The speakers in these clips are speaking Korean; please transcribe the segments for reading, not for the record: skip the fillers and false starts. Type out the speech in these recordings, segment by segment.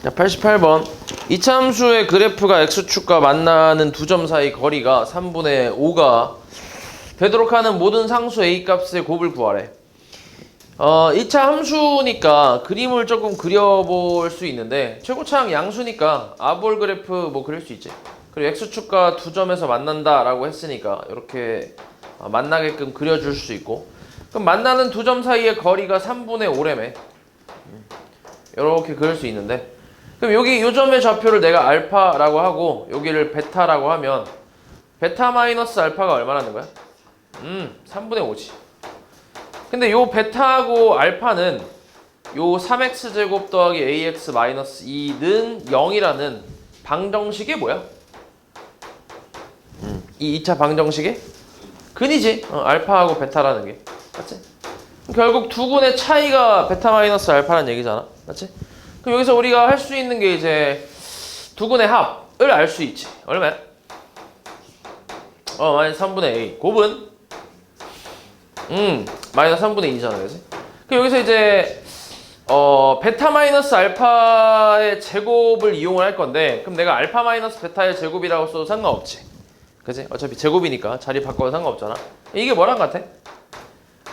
자, 88번. 이차함수의 그래프가 x축과 만나는 두 점 사이 거리가 3분의 5가 되도록 하는 모든 상수 a 값의 곱을 구하래. 2차 함수니까 그림을 조금 그려볼 수 있는데 최고차항 양수니까 아볼 그래프 뭐 그릴 수 있지. 그리고 x축과 두 점에서 만난다 라고 했으니까 이렇게 만나게끔 그려줄 수 있고, 그럼 만나는 두 점 사이의 거리가 3분의 5래매 이렇게 그릴 수 있는데, 그럼 여기 요 점의 좌표를 내가 알파라고 하고 여기를 베타라고 하면 베타 마이너스 알파가 얼마라는 거야? 3분의 5지. 근데 요 베타하고 알파는 요 3x제곱 더하기 ax 마이너스 2는 0이라는 방정식이 뭐야? 이 2차 방정식의 근이지. 알파하고 베타라는 게. 맞지? 결국 두 군의 차이가 베타 마이너스 알파라는 얘기잖아. 맞지? 그럼 여기서 우리가 할 수 있는 게 이제 두 군의 합을 알 수 있지. 얼마야? 마이너스 3분의 a. 곱은? 마이너스 3분의 2잖아. 그지? 그럼 여기서 이제 베타 마이너스 알파의 제곱을 이용을 할 건데, 그럼 내가 알파 마이너스 베타의 제곱이라고 써도 상관없지. 그지? 어차피 제곱이니까 자리 바꿔도 상관없잖아. 이게 뭐랑 같아?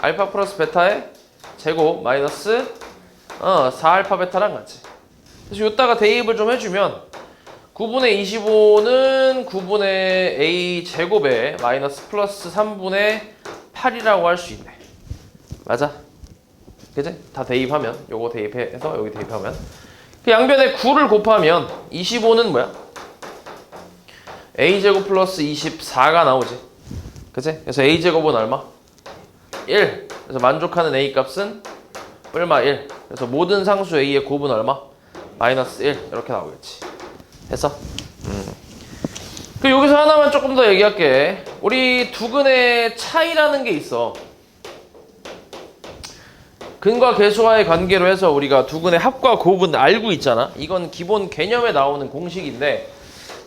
알파 플러스 베타의 제곱 마이너스 4알파 베타랑 같이. 그래서 요따가 대입을 좀 해주면 9분의 25는 9분의 a 제곱에 마이너스 플러스 3분의 8이라고 할 수 있네. 맞아? 그치? 다 대입하면, 요거 대입해서 여기 대입하면 그 양변에 9를 곱하면 25는 뭐야? a제곱 플러스 24가 나오지. 그치? 그래서 a제곱은 얼마? 1. 그래서 만족하는 a 값은 얼마? 1. 그래서 모든 상수 a의 곱은 얼마? 마이너스 1. 이렇게 나오겠지. 됐어? 그리고 여기서 하나만 조금 더 얘기할게. 우리 두 근의 차이라는 게 있어. 근과 계수와의 관계로 해서 우리가 두 근의 합과 곱은 알고 있잖아. 이건 기본 개념에 나오는 공식인데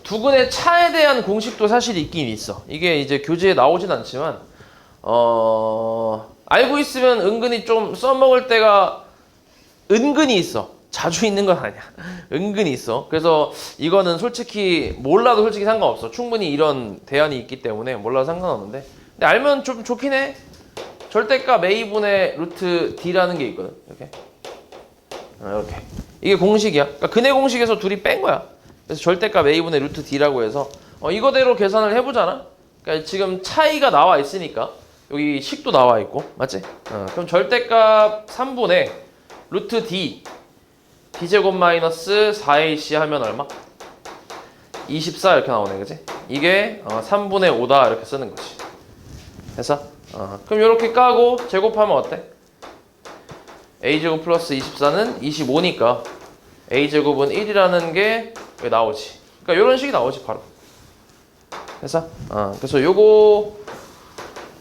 두 근의 차에 대한 공식도 사실 있긴 있어. 이게 이제 교재에 나오진 않지만 알고 있으면 은근히 좀 써먹을 때가 은근히 있어. 자주 있는 건 아니야. 은근히 있어. 그래서 이거는 솔직히 몰라도 솔직히 상관없어. 충분히 이런 대안이 있기 때문에 몰라도 상관없는데, 근데 알면 좀 좋긴 해. 절대값 a분의 루트 d라는 게 있거든. 이렇게. 이렇게. 이게 공식이야. 그러니까 근의 공식에서 둘이 뺀 거야. 그래서 절대값 a분의 루트 d라고 해서 이거대로 계산을 해보잖아. 그러니까 지금 차이가 나와 있으니까 여기 식도 나와 있고, 맞지? 그럼 절대값 3분의 루트 d d제곱 마이너스 4ac 하면 얼마? 24 이렇게 나오네. 그치? 이게 3분의 5다 이렇게 쓰는 거지. 됐어? 그럼 이렇게 까고 제곱하면 어때? a제곱 플러스 24는 25니까 a제곱은 1이라는 게 왜 나오지? 그러니까 이런 식이 나오지 바로. 됐어? 그래서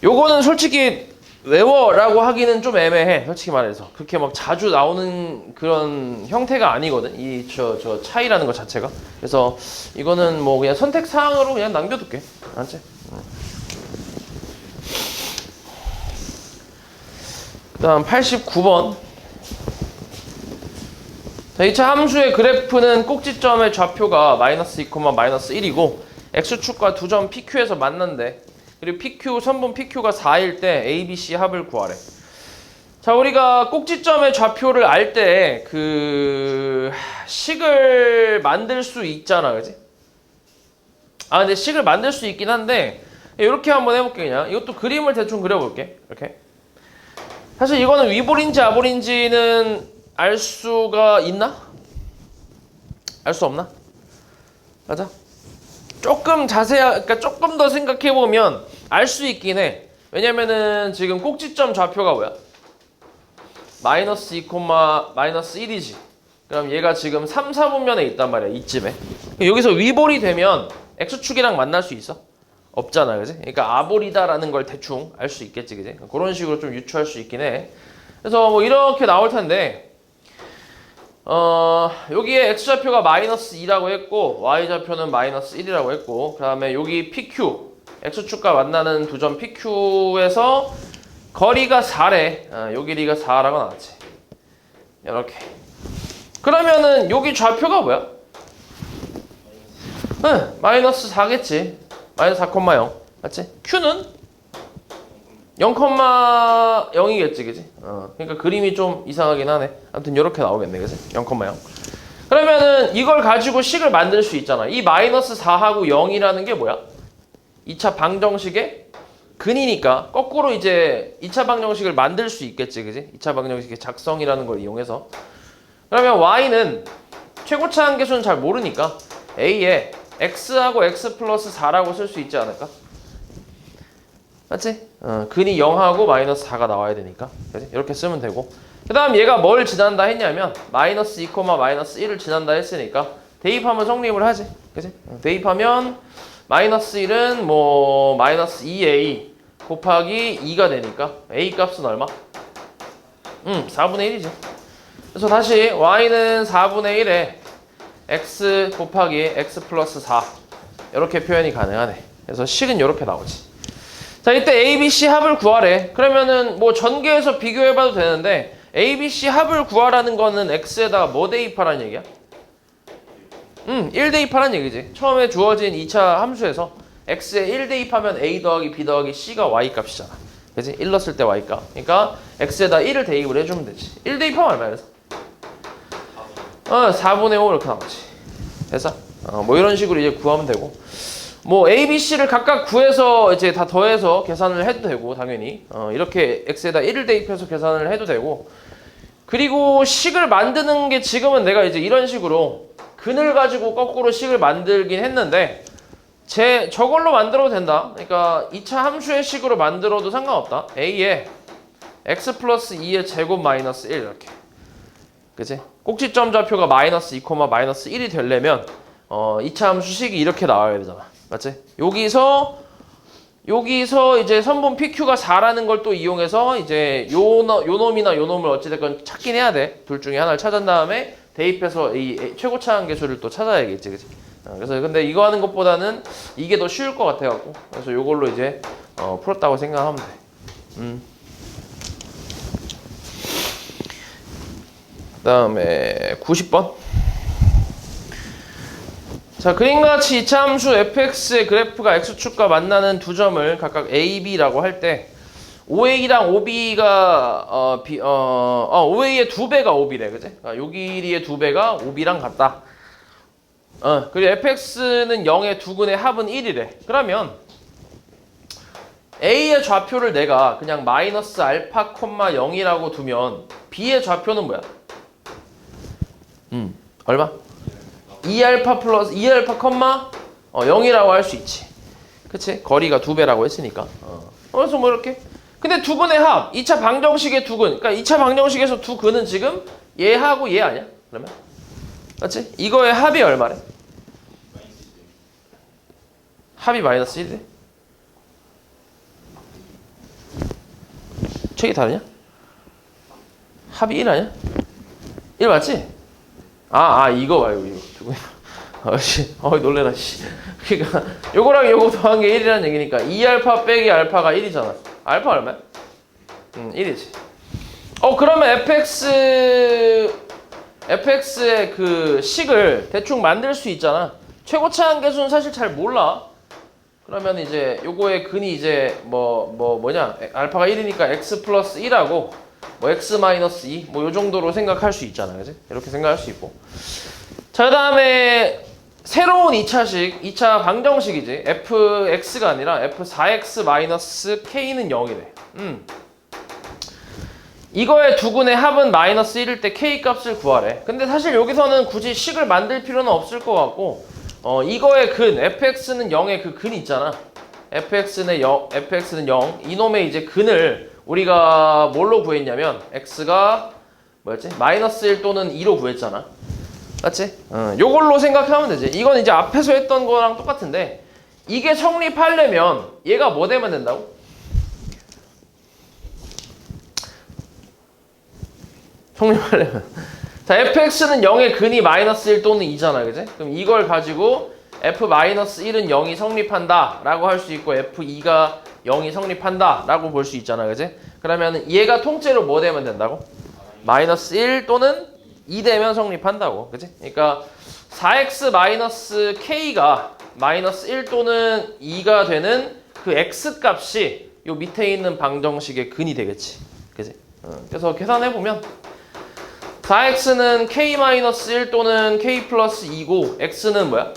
요거는 솔직히 외워라고 하기는 좀 애매해. 솔직히 말해서 그렇게 막 자주 나오는 그런 형태가 아니거든. 이 저 차이라는 것 자체가. 그래서 이거는 뭐 그냥 선택 사항으로 그냥 남겨둘게. 알았지? 그다음 89번. 자, 2차 함수의 그래프는 꼭지점의 좌표가 마이너스 2, 마이너스 1이고 x축과 두 점 PQ에서 만난대. 그리고 PQ, 선분 PQ가 4일 때 A, B, C 합을 구하래. 자, 우리가 꼭지점의 좌표를 알 때 그 식을 만들 수 있잖아. 그지? 근데 식을 만들 수 있긴 한데 이렇게 한번 해볼게. 그냥 이것도 그림을 대충 그려볼게. 이렇게. 사실 이거는 위볼인지 아볼인지는 알 수가 있나? 알 수 없나? 맞아? 조금 그러니까 조금 더 생각해보면 알 수 있긴 해. 왜냐면은 지금 꼭지점 좌표가 뭐야? 마이너스 2, 마이너스 1이지. 그럼 얘가 지금 3, 4분면에 있단 말이야. 이쯤에. 여기서 위볼이 되면 x축이랑 만날 수 있어? 없잖아. 그지? 그러니까 아볼이다라는 걸 대충 알 수 있겠지. 그지? 그런 식으로 좀 유추할 수 있긴 해. 그래서 뭐 이렇게 나올 텐데 여기에 x좌표가 마이너스 2라고 했고 y좌표는 마이너스 1이라고 했고, 그 다음에 여기 PQ x축과 만나는 두 점 PQ에서 거리가 4래. 요 길이가 4라고 나왔지. 이렇게. 그러면은 여기 좌표가 뭐야? 응, 마이너스 4겠지. 마이너스 4,0. 맞지? Q는 0,0이겠지, 그지? 그러니까 그림이 좀 이상하긴 하네. 아무튼 이렇게 나오겠네, 그지? 0,0. 그러면은 이걸 가지고 식을 만들 수 있잖아. 이 마이너스 4하고 0이라는 게 뭐야? 2차 방정식의 근이니까 거꾸로 이제 2차 방정식을 만들 수 있겠지, 그지? 2차 방정식의 작성이라는 걸 이용해서. 그러면 y는 최고차 한계수는 잘 모르니까 a에 x하고 x 플러스 4라고 쓸 수 있지 않을까? 맞지? 근이 0하고 마이너스 4가 나와야 되니까. 그치? 이렇게 쓰면 되고. 그 다음 얘가 뭘 지난다 했냐면 마이너스 2, 마이너스 1을 지난다 했으니까 대입하면 성립을 하지. 그치? 대입하면 마이너스 1은 뭐 마이너스 2a 곱하기 2가 되니까 a 값은 얼마? 4분의 1이지. 그래서 다시 y는 4분의 1에 x 곱하기 x 플러스 4 이렇게 표현이 가능하네. 그래서 식은 이렇게 나오지. 자, 이때 A, B, C 합을 구하래. 그러면은 뭐 전개해서 비교해봐도 되는데 A, B, C 합을 구하라는 거는 X에다가 뭐 대입하라는 얘기야? 1 대입하라는 얘기지. 처음에 주어진 2차 함수에서 X에 1 대입하면 A 더하기 B 더하기 C가 Y 값이잖아. 그치? 1 넣었을 때 Y 값. 그러니까 X에다 1을 대입을 해주면 되지. 1 대입하면 얼마야? 그래서 4분의 5 이렇게 나오지. 됐어? 뭐 이런 식으로 이제 구하면 되고. 뭐 A, B, C를 각각 구해서 이제 다 더해서 계산을 해도 되고 당연히 이렇게 X에다 1을 대입해서 계산을 해도 되고 그리고 식을 만드는 게 지금은 내가 이제 이런 식으로 근을 가지고 거꾸로 식을 만들긴 했는데 저걸로 만들어도 된다. 그러니까 2차 함수의 식으로 만들어도 상관없다. A에 X 플러스 2의 제곱 마이너스 1 이렇게 그치? 꼭지점 좌표가 마이너스 2, 마이너스 1이 되려면 2차 함수식이 이렇게 나와야 되잖아. 맞지? 여기서 이제 선분 PQ가 4라는 걸 또 이용해서 이제 요 놈이나 요 놈을 어찌됐건 찾긴 해야 돼. 둘 중에 하나를 찾은 다음에 대입해서 이 최고차 한계수를 또 찾아야겠지, 그치? 그래서 근데 이거 하는 것보다는 이게 더 쉬울 것 같아갖고 그래서 요걸로 이제 풀었다고 생각하면 돼. 그다음에 90번. 자, 그림과 같이 2차 함수 fx의 그래프가 x축과 만나는 두 점을 각각 a, b라고 할 때 OA랑 OB가 OA의 2배가 OB래, 그지? 요 길이의 2배가 OB랑 같다. 그리고 fx는 0의 두근의 합은 1이래. 그러면 a의 좌표를 내가 그냥 마이너스 알파, 0이라고 두면 b의 좌표는 뭐야? 얼마? 2알파 플러스 2알파, 0이라고 할 수 있지. 그치? 거리가 2배라고 했으니까. 그래서 뭐 이렇게. 근데 두 근의 합, 2차 방정식의 두 근. 그러니까 2차 방정식에서 두 근은 지금 얘하고 얘 아니야? 그러면? 맞지? 이거의 합이 얼마래? 합이 마이너스 1이래? 책이 다르냐? 합이 1 아니야? 1 맞지? 이거 봐요, 이거. 놀래라, 씨. 그니까, 요거랑 요거 더한 게 1이라는 얘기니까, 2알파 빼기 알파가 1이잖아. 알파 얼마야? 1이지. 그러면 fx의 그 식을 대충 만들 수 있잖아. 최고차 한계수는 사실 잘 몰라. 그러면 이제 요거의 근이 이제 뭐냐? 알파가 1이니까 x 플러스 1하고, x 마이너스 2, 요 정도로 생각할 수 있잖아. 그지? 이렇게 생각할 수 있고. 자, 그 다음에 새로운 2차식, 2차 방정식이지. fx가 아니라 f4x 마이너스 k는 0이래. 이거의 두 근의 합은 마이너스 1일 때 k 값을 구하래. 근데 사실 여기서는 굳이 식을 만들 필요는 없을 것 같고, 이거의 근, fx는 0의 그 근이 있잖아. fx는 0, 이놈의 이제 근을 우리가 뭘로 구했냐면 x가 뭐였지? 마이너스 1 또는 2로 구했잖아. 맞지? 요걸로 생각하면 되지. 이건 이제 앞에서 했던 거랑 똑같은데 이게 성립하려면 얘가 뭐 되면 된다고? 성립하려면 자, fx는 0의 근이 마이너스 1 또는 2잖아. 그지? 그럼 이걸 가지고 f-1은 0이 성립한다 라고 할 수 있고 f2가 0이 성립한다 라고 볼 수 있잖아. 그지? 그러면 얘가 통째로 뭐 되면 된다고? 마이너스 1 또는 2되면 성립한다고. 그치? 그러니까 4x-k가 마이너스 1 또는 2가 되는 그 x 값이 요 밑에 있는 방정식의 근이 되겠지. 그치? 그래서 계산해보면 4x는 k-1 또는 k 플러스 2고 x는 뭐야?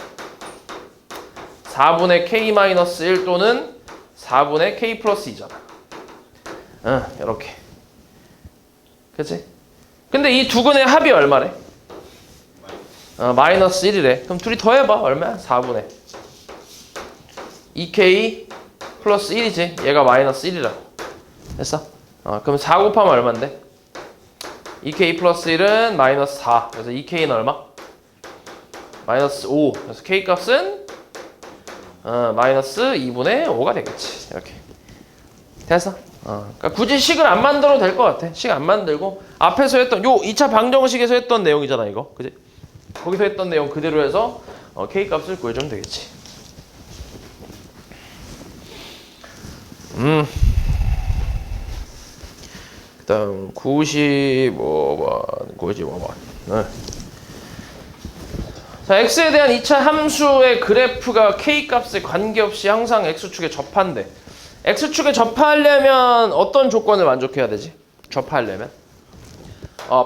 4분의 k-1 또는 4분의 k 플러스 2잖아. 이렇게. 그치? 근데 이 두 근의 합이 얼마래? 마이너스 1이래. 그럼 둘이 더해봐. 얼마야? 4분의 2k 플러스 1이지. 얘가 마이너스 1이라. 됐어? 그럼 4 곱하면 얼만데? 2k 플러스 1은 마이너스 4. 그래서 2k는 얼마? 마이너스 5. 그래서 k 값은 마이너스 2분의 5가 되겠지. 이렇게. 됐어? 그러니까 굳이 식을 안 만들어도 될 것 같아. 식 안 만들고 앞에서 했던 요 2차 방정식에서 했던 내용이잖아 이거. 그지? 거기서 했던 내용 그대로 해서 k 값을 구해주면 되겠지. 그다음 95번. 자, x에 대한 2차 함수의 그래프가 k 값에 관계없이 항상 x축에 접한대. x축에 접하려면 어떤 조건을 만족해야 되지? 접하려면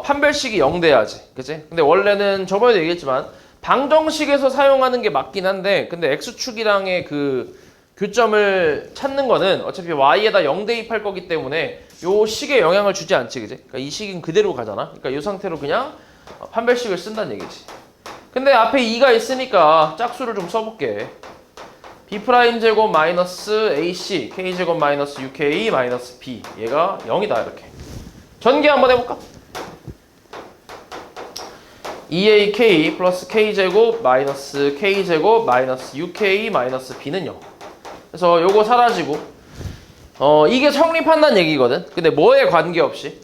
판별식이 0돼야지. 그치? 근데 원래는 저번에도 얘기했지만 방정식에서 사용하는 게 맞긴 한데 근데 x축이랑의 그 교점을 찾는 거는 어차피 y에다 0 대입할 거기 때문에 요 식에 영향을 주지 않지. 그치? 그러니까 이 식은 그대로 가잖아. 그러니까 이 상태로 그냥 판별식을 쓴다는 얘기지. 근데 앞에 2가 있으니까 짝수를 좀 써볼게. b' 제곱 마이너스 ac k 제곱 마이너스 6k 마이너스 b 얘가 0이다 이렇게 전개 한번 해볼까? 2ak 플러스 k 제곱 마이너스 k 제곱 마이너스 6k 마이너스 b는 0. 그래서 요거 사라지고 이게 성립한다는 얘기거든. 근데 뭐에 관계없이?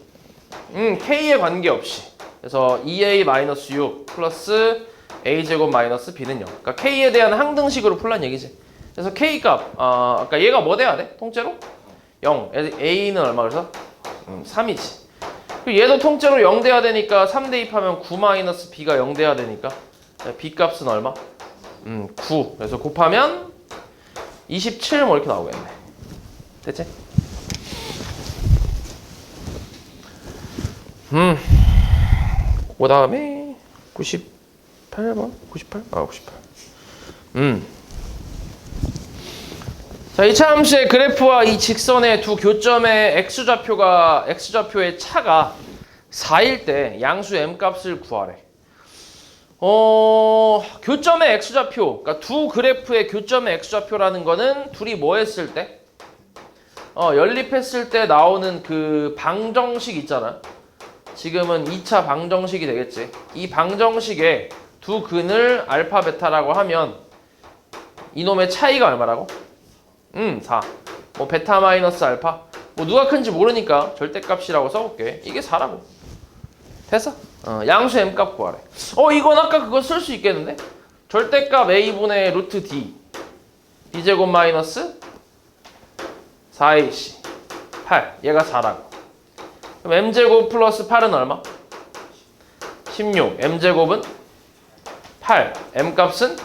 k에 관계없이. 그래서 2a 마이너스 6 플러스 a 제곱 마이너스 b는 0. 그러니까 k에 대한 항등식으로 풀란 얘기지. 그래서 k 값, 아까 얘가 뭐 돼야 돼? 통째로? 0. a는 얼마 그래서? 3이지. 얘도 통째로 0 돼야 되니까 3 대입하면 9 마이너스 b가 0 돼야 되니까 b 값은 얼마? 9. 그래서 곱하면 27 뭐 이렇게 나오겠네. 됐지? 그 다음에 98번? 98? 98. 자, 2차 함수의 그래프와 이 직선의 두 교점의 x좌표의 차가 4일 때 양수 m 값을 구하래. 교점의 x좌표, 그러니까 두 그래프의 교점의 x좌표라는 거는 둘이 뭐 했을 때? 연립했을 때 나오는 그 방정식 있잖아. 지금은 2차 방정식이 되겠지. 이 방정식에 두 근을 알파 베타라고 하면 이놈의 차이가 얼마라고? 4. 뭐 베타 마이너스 알파. 뭐 누가 큰지 모르니까 절대값이라고 써볼게. 이게 4라고. 됐어? 양수 m값 구하래. 이건 아까 그거 쓸 수 있겠는데? 절대값 a분의 루트 d. d제곱 마이너스 4ac 8. 얘가 4라고. 그럼 m제곱 플러스 8은 얼마? 16. m제곱은 8. m값은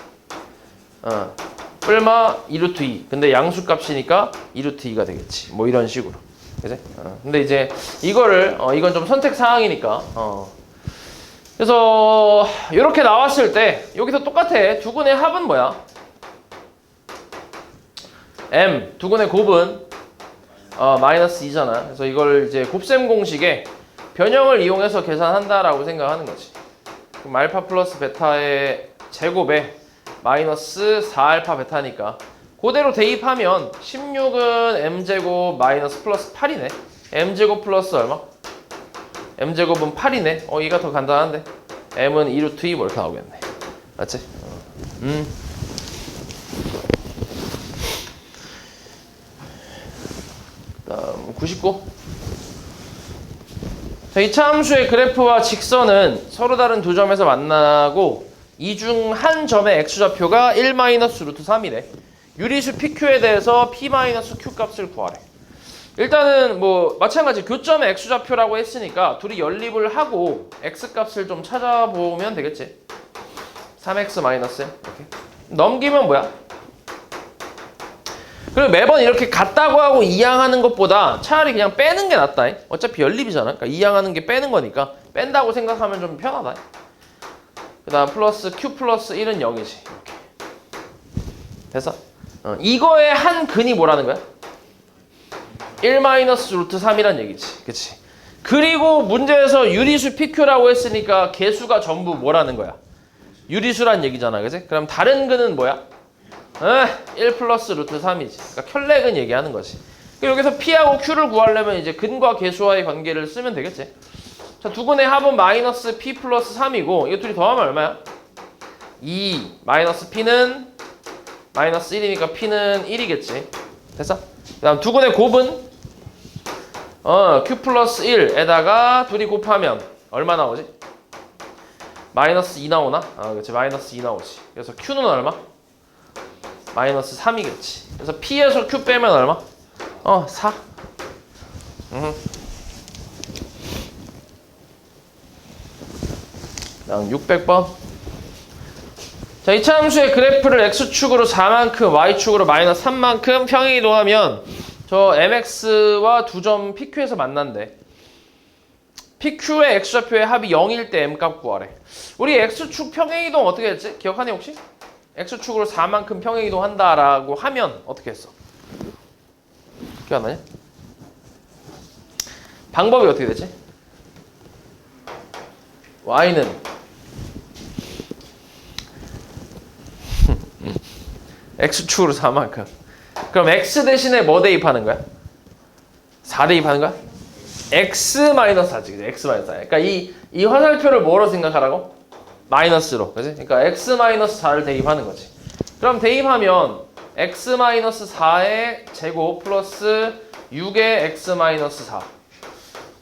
뿔마 2루트 2. 근데 양수 값이니까 2루트 2가 되겠지. 뭐 이런 식으로. 그치? 근데 이제 이거를 이건 좀 선택 사항이니까 그래서 이렇게 나왔을 때 여기서 똑같아. 두 근의 합은 뭐야? m 두 근의 곱은 마이너스 2잖아. 그래서 이걸 이제 곱셈 공식에 변형을 이용해서 계산한다라고 생각하는 거지. 그럼 알파 플러스 베타의 제곱에 마이너스 4알파 베타니까 그대로 대입하면 16은 m제곱 마이너스 플러스 8이네. m제곱 플러스 얼마? m제곱은 8이네. 얘가 더 간단한데 m은 2루트 2 뭐 이렇게 나오겠네. 맞지? 다음 99. 자, 2차 함수의 그래프와 직선은 서로 다른 두 점에서 만나고 이 중 한 점의 x좌표가 1-루트 3이래. 유리수 PQ에 대해서 P-Q 값을 구하래. 일단은 뭐 마찬가지 교점의 X좌표라고 했으니까 둘이 연립을 하고 X값을 좀 찾아보면 되겠지. 3X 마이너스 이렇게 넘기면 뭐야? 그리고 매번 이렇게 같다고 하고 이항하는 것보다 차라리 그냥 빼는 게 낫다. 어차피 연립이잖아. 그러니까 이항하는 게 빼는 거니까 뺀다고 생각하면 좀 편하다. 그 다음 플러스 Q 플러스 1은 0이지. 이렇게. 됐어? 이거의 한 근이 뭐라는 거야? 1 마이너스 루트 3이란 얘기지. 그치? 그리고 문제에서 유리수 PQ라고 했으니까 개수가 전부 뭐라는 거야? 유리수란 얘기잖아. 그치? 그럼 다른 근은 뭐야? 1 플러스 루트 3이지. 그러니까 켤레근 얘기하는 거지. 여기서 P하고 Q를 구하려면 이제 근과 개수와의 관계를 쓰면 되겠지. 자, 두 근의 합은 마이너스 P 플러스 3이고 이거 둘이 더하면 얼마야? 2 마이너스 P는 마이너스 1이니까 P는 1이겠지. 됐어? 그 다음 두 근의 곱은 Q 플러스 1에다가 둘이 곱하면 얼마 나오지? 마이너스 2 나오나? 그렇지. 마이너스 2 나오지. 그래서 Q는 얼마? 마이너스 3이겠지. 그래서 P에서 Q 빼면 얼마? 4. 다음 600번. 자, 이차 함수의 그래프를 X축으로 4만큼, Y축으로 마이너스 3만큼 평행이동하면 저 MX와 두 점 PQ에서 만난대. PQ의 X좌표의 합이 0일 때 M값 구하래. 우리 X축 평행이동 어떻게 했지? 기억하니 혹시? X축으로 4만큼 평행이동 한다라고 하면 어떻게 했어? 기억 안 나냐? 방법이 어떻게 되지? Y는 X축으로 4만큼. 그럼 X 대신에 뭐 대입하는 거야? 4 대입하는 거야? X 마이너스 4지. 그치? X 마이너스 4. 그러니까 이 화살표를 뭐로 생각하라고? 마이너스로. 그치? 그러니까 X 마이너스 4를 대입하는 거지. 그럼 대입하면 X 마이너스 4의 제곱 플러스 6의 X 마이너스 4.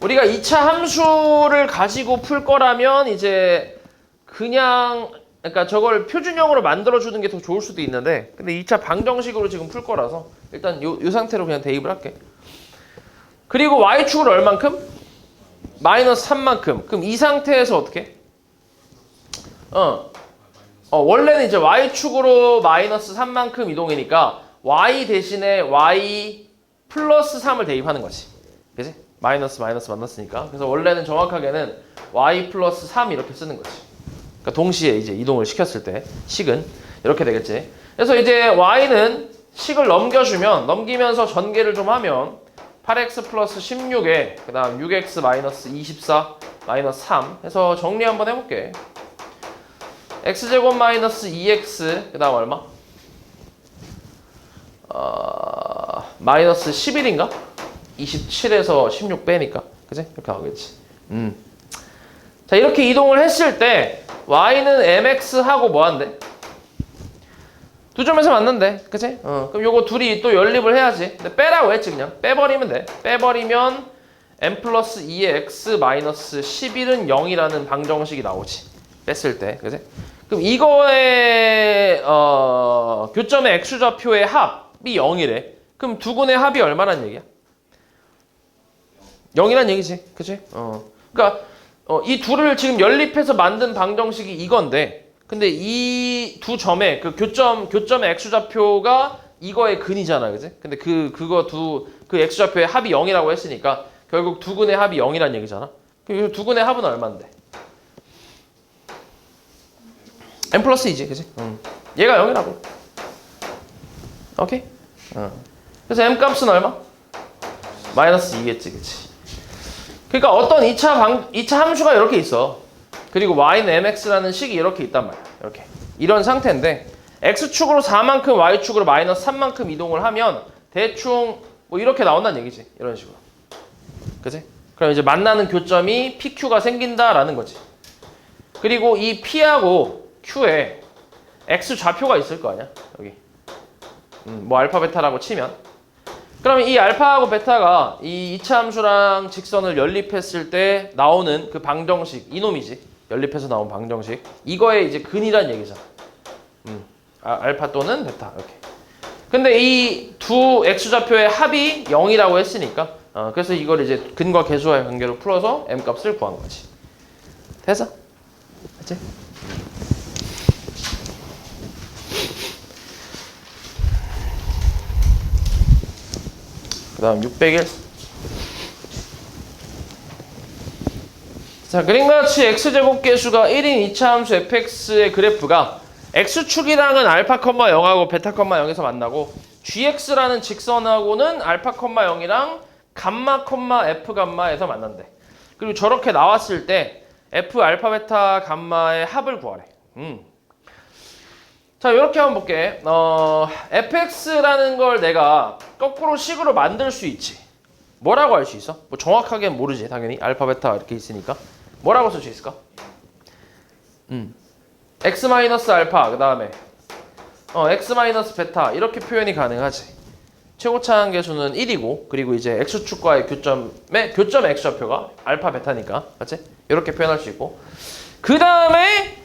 우리가 2차 함수를 가지고 풀 거라면 이제 그냥 그러니까 저걸 표준형으로 만들어주는 게 더 좋을 수도 있는데 근데 2차 방정식으로 지금 풀 거라서 일단 요 상태로 그냥 대입을 할게. 그리고 Y축을 얼만큼? 마이너스 3만큼. 그럼 이 상태에서 어떻게? 원래는 이제 Y축으로 마이너스 3만큼 이동이니까 Y 대신에 Y 플러스 3을 대입하는 거지. 그치? 마이너스 만났으니까. 그래서 원래는 정확하게는 Y 플러스 3 이렇게 쓰는 거지. 그러니까 동시에 이제 이동을 시켰을 때 식은 이렇게 되겠지. 그래서 이제 Y는 식을 넘기면서 전개를 좀 하면 8x 플러스 16에 그 다음 6x 마이너스 24 마이너스 3 해서 정리 한번 해볼게. x제곱 마이너스 2x 그 다음 얼마? 마이너스 11인가? 27에서 16 빼니까 그치? 이렇게 나오겠지. 자 이렇게 이동을 했을 때 y는 mx하고 뭐 한대? 두 점에서 만난대. 그치? 그럼 요거 둘이 또 연립을 해야지. 근데 빼라고 했지 그냥. 빼버리면 돼. 빼버리면 m 플러스 2의 x 마이너스 11은 0이라는 방정식이 나오지. 뺐을 때. 그치? 그럼 이거의 교점의 x좌표의 합이 0이래. 그럼 두 근의 합이 얼마란 얘기야? 0이란 얘기지. 그치? 그러니까 이 둘을 지금 연립해서 만든 방정식이 이건데 근데 이 두 점의 그 교점의 x좌표가 이거의 근이잖아. 그치? 근데 그 x좌표의 합이 0이라고 했으니까 결국 두 근의 합이 0이란 얘기잖아. 그럼 두 근의 합은 얼만데? m 플러스 2지. 그치? 얘가 0이라고. 오케이? 그래서 m 값은 얼마? 마이너스 2겠지. 그치? 그러니까 어떤 2차 함수가 이렇게 있어. 그리고 y는 mx라는 식이 이렇게 있단 말이야. 이렇게. 이런 상태인데 x축으로 4만큼 y축으로 마이너스 3만큼 이동을 하면 대충 뭐 이렇게 나온다는 얘기지. 이런 식으로. 그치? 그럼 이제 만나는 교점이 PQ가 생긴다라는 거지. 그리고 이 P하고 Q에 X좌표가 있을 거 아니야? 여기. 뭐 알파 베타라고 치면. 그러면 이 알파하고 베타가 이 2차 함수랑 직선을 연립했을 때 나오는 그 방정식, 이놈이지. 연립해서 나온 방정식. 이거의 이제 근이란 얘기잖아. 알파 또는 베타. 이렇게. 근데 이 두 x좌표의 합이 0이라고 했으니까 그래서 이걸 이제 근과 계수와의 관계로 풀어서 m 값을 구하는 거지. 됐어? 됐지? 그 다음 601. 자, 그림과 같이 x제곱 계수가 1인 2차 함수 fx의 그래프가 x축이랑은 알파, 0하고 베타, 0에서 만나고 gx라는 직선하고는 알파, 0이랑 감마, f, 감마에서 만난대. 그리고 저렇게 나왔을 때 f, 알파, 베타, 감마의 합을 구하래. 자, 이렇게 한번 볼게. fx라는 걸 내가 거꾸로 식으로 만들 수 있지. 뭐라고 할 수 있어? 뭐 정확하게는 모르지, 당연히. 알파, 베타 이렇게 있으니까. 뭐라고 쓸 수 있을까? x-알파, 그 다음에 x-베타 이렇게 표현이 가능하지. 최고차항 계수는 1이고 그리고 이제 x축과의 교점 x좌표가 알파, 베타니까 맞지? 이렇게 표현할 수 있고 그 다음에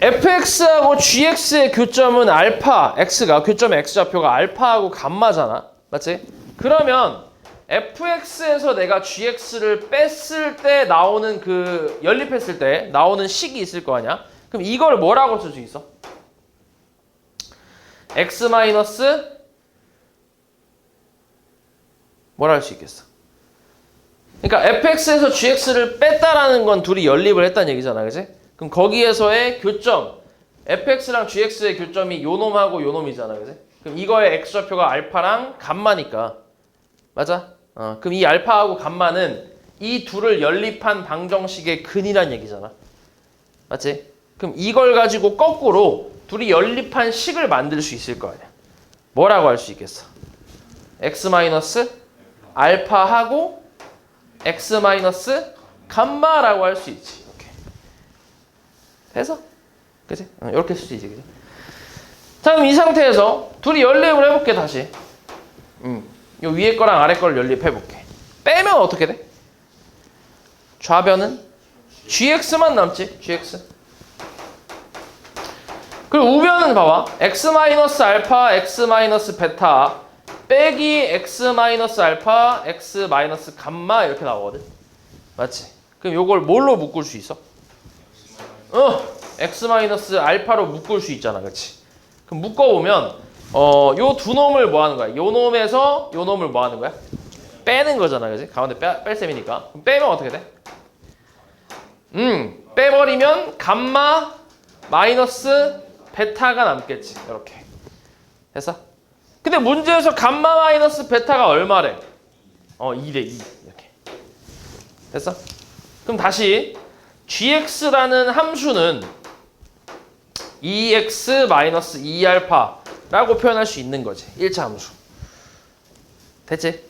fx하고 gx의 교점은 알파, x가 교점 x좌표가 알파하고 감마잖아. 맞지? 그러면 fx에서 내가 gx를 뺐을 때 나오는 그 연립했을 때 나오는 식이 있을 거 아니야? 그럼 이걸 뭐라고 쓸 수 있어? x 마이너스 뭐라 할 수 있겠어? 그러니까 fx에서 gx를 뺐다라는 건 둘이 연립을 했다는 얘기잖아. 그지? 그럼 거기에서의 교점 fx랑 gx의 교점이 요놈하고 요놈이잖아. 그지? 그럼 이거의 x좌표가 알파랑 감마니까 맞아? 그럼 이 알파하고 감마는 이 둘을 연립한 방정식의 근이란 얘기잖아. 맞지? 그럼 이걸 가지고 거꾸로 둘이 연립한 식을 만들 수 있을 거 아니야. 뭐라고 할 수 있겠어? x 마이너스 알파하고 x 마이너스 감마라고 할 수 있지. 이렇게. 해서? 그치? 이렇게 쓸 수 있지. 그치? 자, 그럼 이 상태에서 둘이 연립을 해볼게, 다시. 요 위에 거랑 아래 거를 연립해볼게. 빼면 어떻게 돼? 좌변은 gx만 남지, gx. 그리고 우변은 봐봐. x-알파, x-베타 빼기 x-알파, x-감마 이렇게 나오거든. 맞지? 그럼 요걸 뭘로 묶을 수 있어? x-알파로 묶을 수 있잖아. 그치? 그럼 묶어보면 요 두 놈을 뭐 하는 거야? 요 놈에서 요 놈을 뭐 하는 거야? 빼는 거잖아. 그치? 가운데 뺄 셈이니까. 그럼 빼면 어떻게 돼? 빼버리면 감마 마이너스 베타가 남겠지. 이렇게. 됐어? 근데 문제에서 감마 마이너스 베타가 얼마래? 2래 2. 이렇게. 됐어? 그럼 다시 gx라는 함수는 2x 마이너스 2알파라고 표현할 수 있는 거지. 1차 함수. 됐지?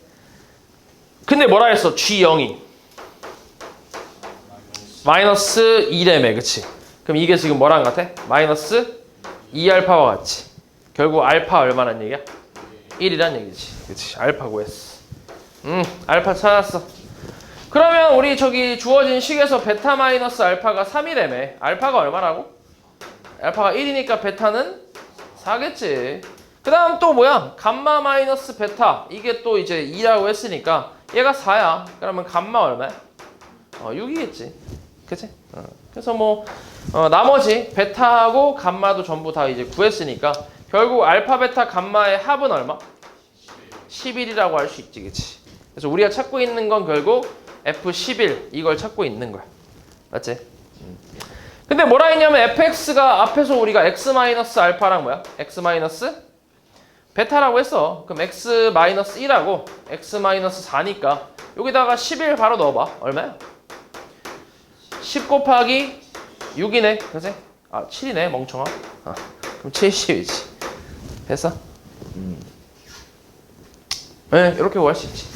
근데 뭐라 했어? g0이 마이너스 2래매. 그치? 그럼 이게 지금 뭐랑 같아? 마이너스 2알파와 같이. 결국 알파 얼마란 얘기야? 1이란 얘기지. 그치? 알파 구했어. 알파 찾았어. 그러면 우리 저기 주어진 식에서 베타 마이너스 알파가 3이래매. 알파가 얼마라고? 알파가 1이니까 베타는 4겠지. 그 다음 또 뭐야? 감마 마이너스 베타. 이게 또 이제 2라고 했으니까 얘가 4야. 그러면 감마 얼마야? 6이겠지. 그치? 그래서 뭐 나머지 베타하고 감마도 전부 다 이제 구했으니까 결국 알파, 베타, 감마의 합은 얼마? 11이라고 할 수 있지. 그치? 그래서 우리가 찾고 있는 건 결국 F11 이걸 찾고 있는 거야. 맞지? 근데 뭐라 했냐면 fx가 앞에서 우리가 x-알파랑 뭐야? x-베타라고 했어. 그럼 x-1하고 x-4니까 여기다가 11 바로 넣어봐. 얼마야? 10 곱하기 6이네. 그치? 7이네 멍청아. 그럼 70이지. 됐어? 네, 이렇게 구할 수 있지.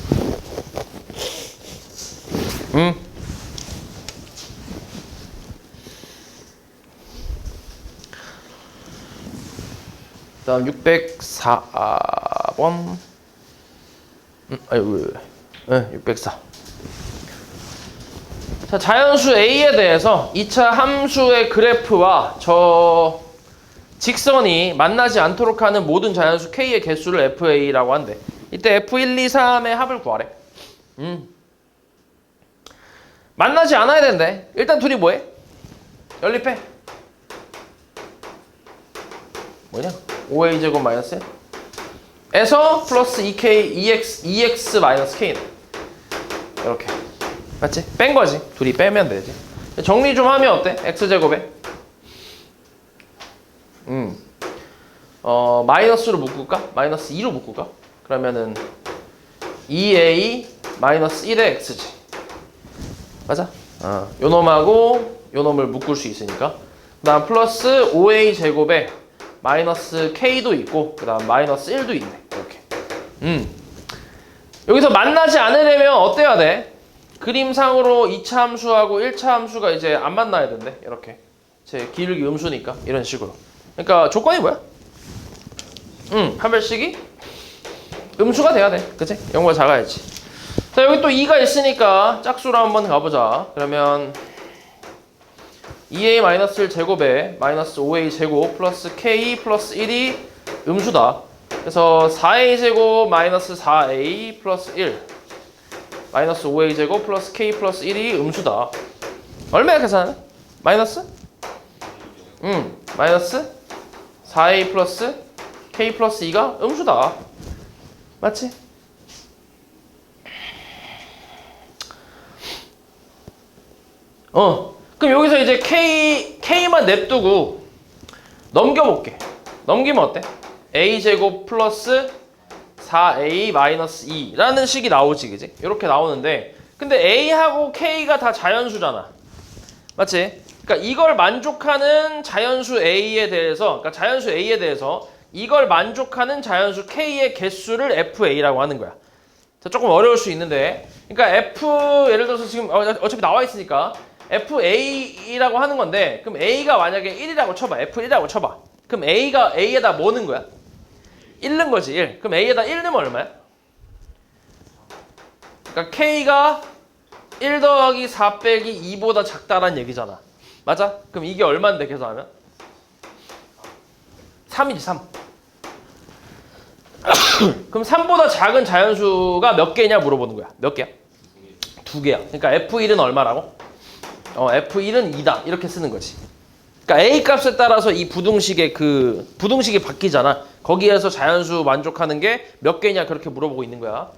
다음 604번. 네, 604. 자, 자연수 A에 대해서 2차 함수의 그래프와 저 직선이 만나지 않도록 하는 모든 자연수 K의 개수를 FA라고 한대. 이때 F1, 2, 3의 합을 구하래. 만나지 않아야 된대. 일단 둘이 뭐해? 연립해. 뭐냐? 5A 제곱 마이너스 1 에서 플러스 2K, 2X 마이너스 K네. 이렇게. 맞지? 뺀 거지. 둘이 빼면 되지. 정리 좀 하면 어때? X제곱에 마이너스로 묶을까? 마이너스 2로 묶을까? 그러면은 2A 마이너스 1의 X지. 맞아? 요 놈하고 요 놈을 묶을 수 있으니까. 그 다음 플러스 5A 제곱에 마이너스 K도 있고 그 다음 마이너스 1도 있네. 이렇게. 여기서 만나지 않으려면 어때야 돼? 그림상으로 2차 함수하고 1차 함수가 이제 안 만나야 된대. 이렇게. 제 기울기 음수니까 이런 식으로. 그러니까 조건이 뭐야? 판별식이 음수가 돼야 돼. 그치? 0보다 작아야지. 자, 여기 또 2가 있으니까 짝수로 한번 가보자. 그러면 2A-1 제곱에 마이너스 5A 제곱 플러스 K 플러스 1이 음수다. 그래서 4A 제곱 마이너스 4A 플러스 1 마이너스 5A 제곱 플러스 K 플러스 1이 음수다. 얼마야 계산하는? 마이너스? 마이너스 4A 플러스 K 플러스 2가 음수다. 맞지? 그럼 여기서 이제 K만 냅두고 넘겨볼게. 넘기면 어때? A제곱 플러스 4A 마이너스 2라는 식이 나오지, 그지? 이렇게 나오는데, 근데 A하고 K가 다 자연수잖아. 맞지? 그러니까 이걸 만족하는 자연수 A에 대해서, 그러니까 자연수 A에 대해서 이걸 만족하는 자연수 K의 개수를 FA라고 하는 거야. 자, 조금 어려울 수 있는데, 그러니까 F, 예를 들어서 지금 어차피 나와 있으니까 FA라고 하는 건데, 그럼 A가 만약에 1이라고 쳐봐. F1이라고 쳐봐. 그럼 A에다 뭐 넣은 거야? 1 넣은 거지, 1. 그럼 A에다 1 넣으면 얼마야? 그러니까 K가 1 더하기 4 빼기 2보다 작다라는 얘기잖아. 맞아? 그럼 이게 얼마인데 계산하면? 3이지, 3. 그럼 3보다 작은 자연수가 몇 개냐 물어보는 거야. 몇 개야? 2개야. 그러니까 F1은 얼마라고? F1은 2다. 이렇게 쓰는 거지. 그러니까 A 값에 따라서 이 부등식의 부등식이 바뀌잖아. 거기에서 자연수 만족하는 게 몇 개냐 그렇게 물어보고 있는 거야.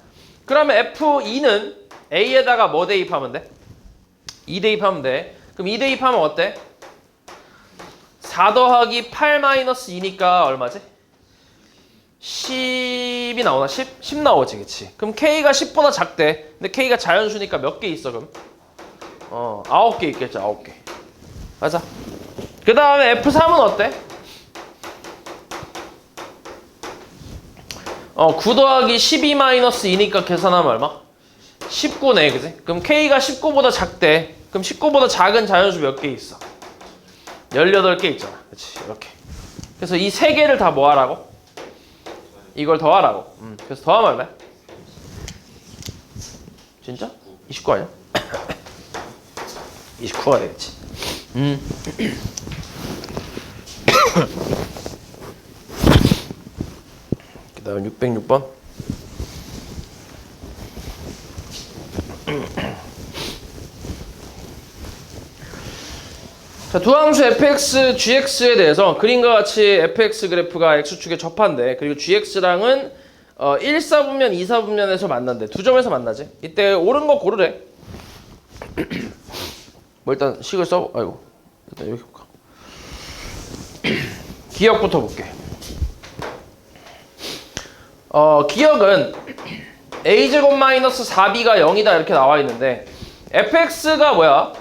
그러면 F2는 A에다가 뭐 대입하면 돼? 2 대입하면 돼. 그럼 2 대입하면 어때? 4 더하기 8 마이너스 2니까 얼마지? 10이 나오나? 10 나오지, 그치? 그럼 K가 10보다 작대. 근데 K가 자연수니까 몇 개 있어, 그럼? 9개 있겠죠, 9개. 맞아. 그 다음에 F3은 어때? 9 더하기 12 마이너스 2니까 계산하면 얼마? 19네, 그지? 그럼 K가 19보다 작대. 그럼 19보다 작은 자연수 몇 개 있어? 18개 있잖아. 그치? 이렇게. 그래서 이 세 개를 다 뭐 하라고? 이걸 더하라고. 그래서 더하면 얼마야? 진짜? 29 아니야? 29가 되겠지. 그 다음 606번. 자, 두함수 fx, gx에 대해서 그림과 같이 fx 그래프가 x축에 접한대. 그리고 gx랑은 1사분면, 2사분면에서 만난대. 두 점에서 만나지. 이때 옳은 거 고르래. 뭐 일단 식을 써. 아이고. 일단 여기 볼까. 기억부터 볼게. 기억은 a제곱 마이너스 4b가 0이다 이렇게 나와 있는데 fx가 뭐야?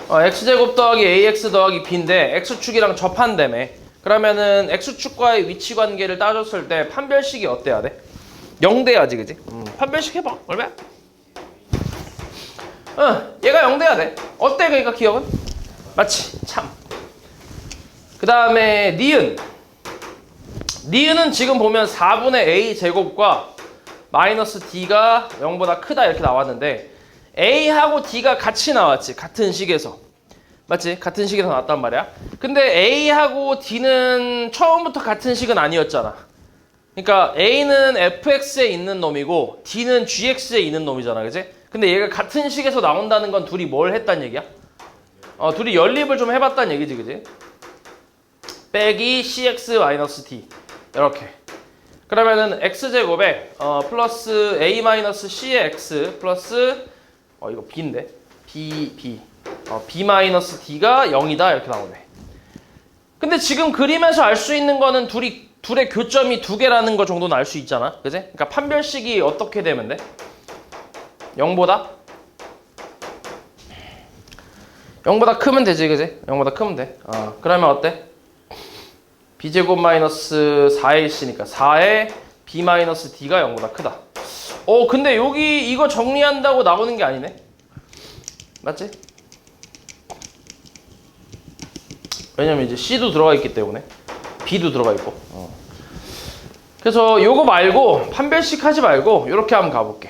x제곱 더하기 ax 더하기 b인데 x축이랑 접한다며. 그러면은 x축과의 위치 관계를 따졌을 때 판별식이 어때야 돼? 0 돼야지, 그지? 판별식 해봐. 얼마야? 얘가 0 돼야 돼. 어때 그러니까 기억은? 맞지? 참. 그 다음에 니은. 니은은 지금 보면 4분의 a 제곱과 마이너스 d가 0보다 크다 이렇게 나왔는데 a하고 d가 같이 나왔지. 같은 식에서. 맞지? 같은 식에서 나왔단 말이야. 근데 A하고 D는 처음부터 같은 식은 아니었잖아. 그러니까 A는 fx에 있는 놈이고 D는 gx에 있는 놈이잖아, 그지? 근데 얘가 같은 식에서 나온다는 건 둘이 뭘 했단 얘기야? 둘이 연립을 좀 해봤단 얘기지, 그지? 빼기 cx-d 이렇게. 그러면은 x제곱에 플러스 a-c의 x 플러스 이거 b인데 b b-d가 0이다 이렇게 나오네. 근데 지금 그림에서 알 수 있는 거는 둘의 교점이 두 개라는 거 정도는 알 수 있잖아, 그지? 그러니까 판별식이 어떻게 되면 돼? 0보다 크면 되지, 그지? 0보다 크면 돼. 그러면 어때? b제곱 마이너스 4의 c니까 4의 b 마이너스 d가 0보다 크다. 근데 여기 이거 정리한다고 나오는 게 아니네. 맞지? 왜냐면 이제 c도 들어가 있기 때문에 b도 들어가 있고. 그래서 요거 말고 판별식 하지 말고 이렇게 한번 가볼게.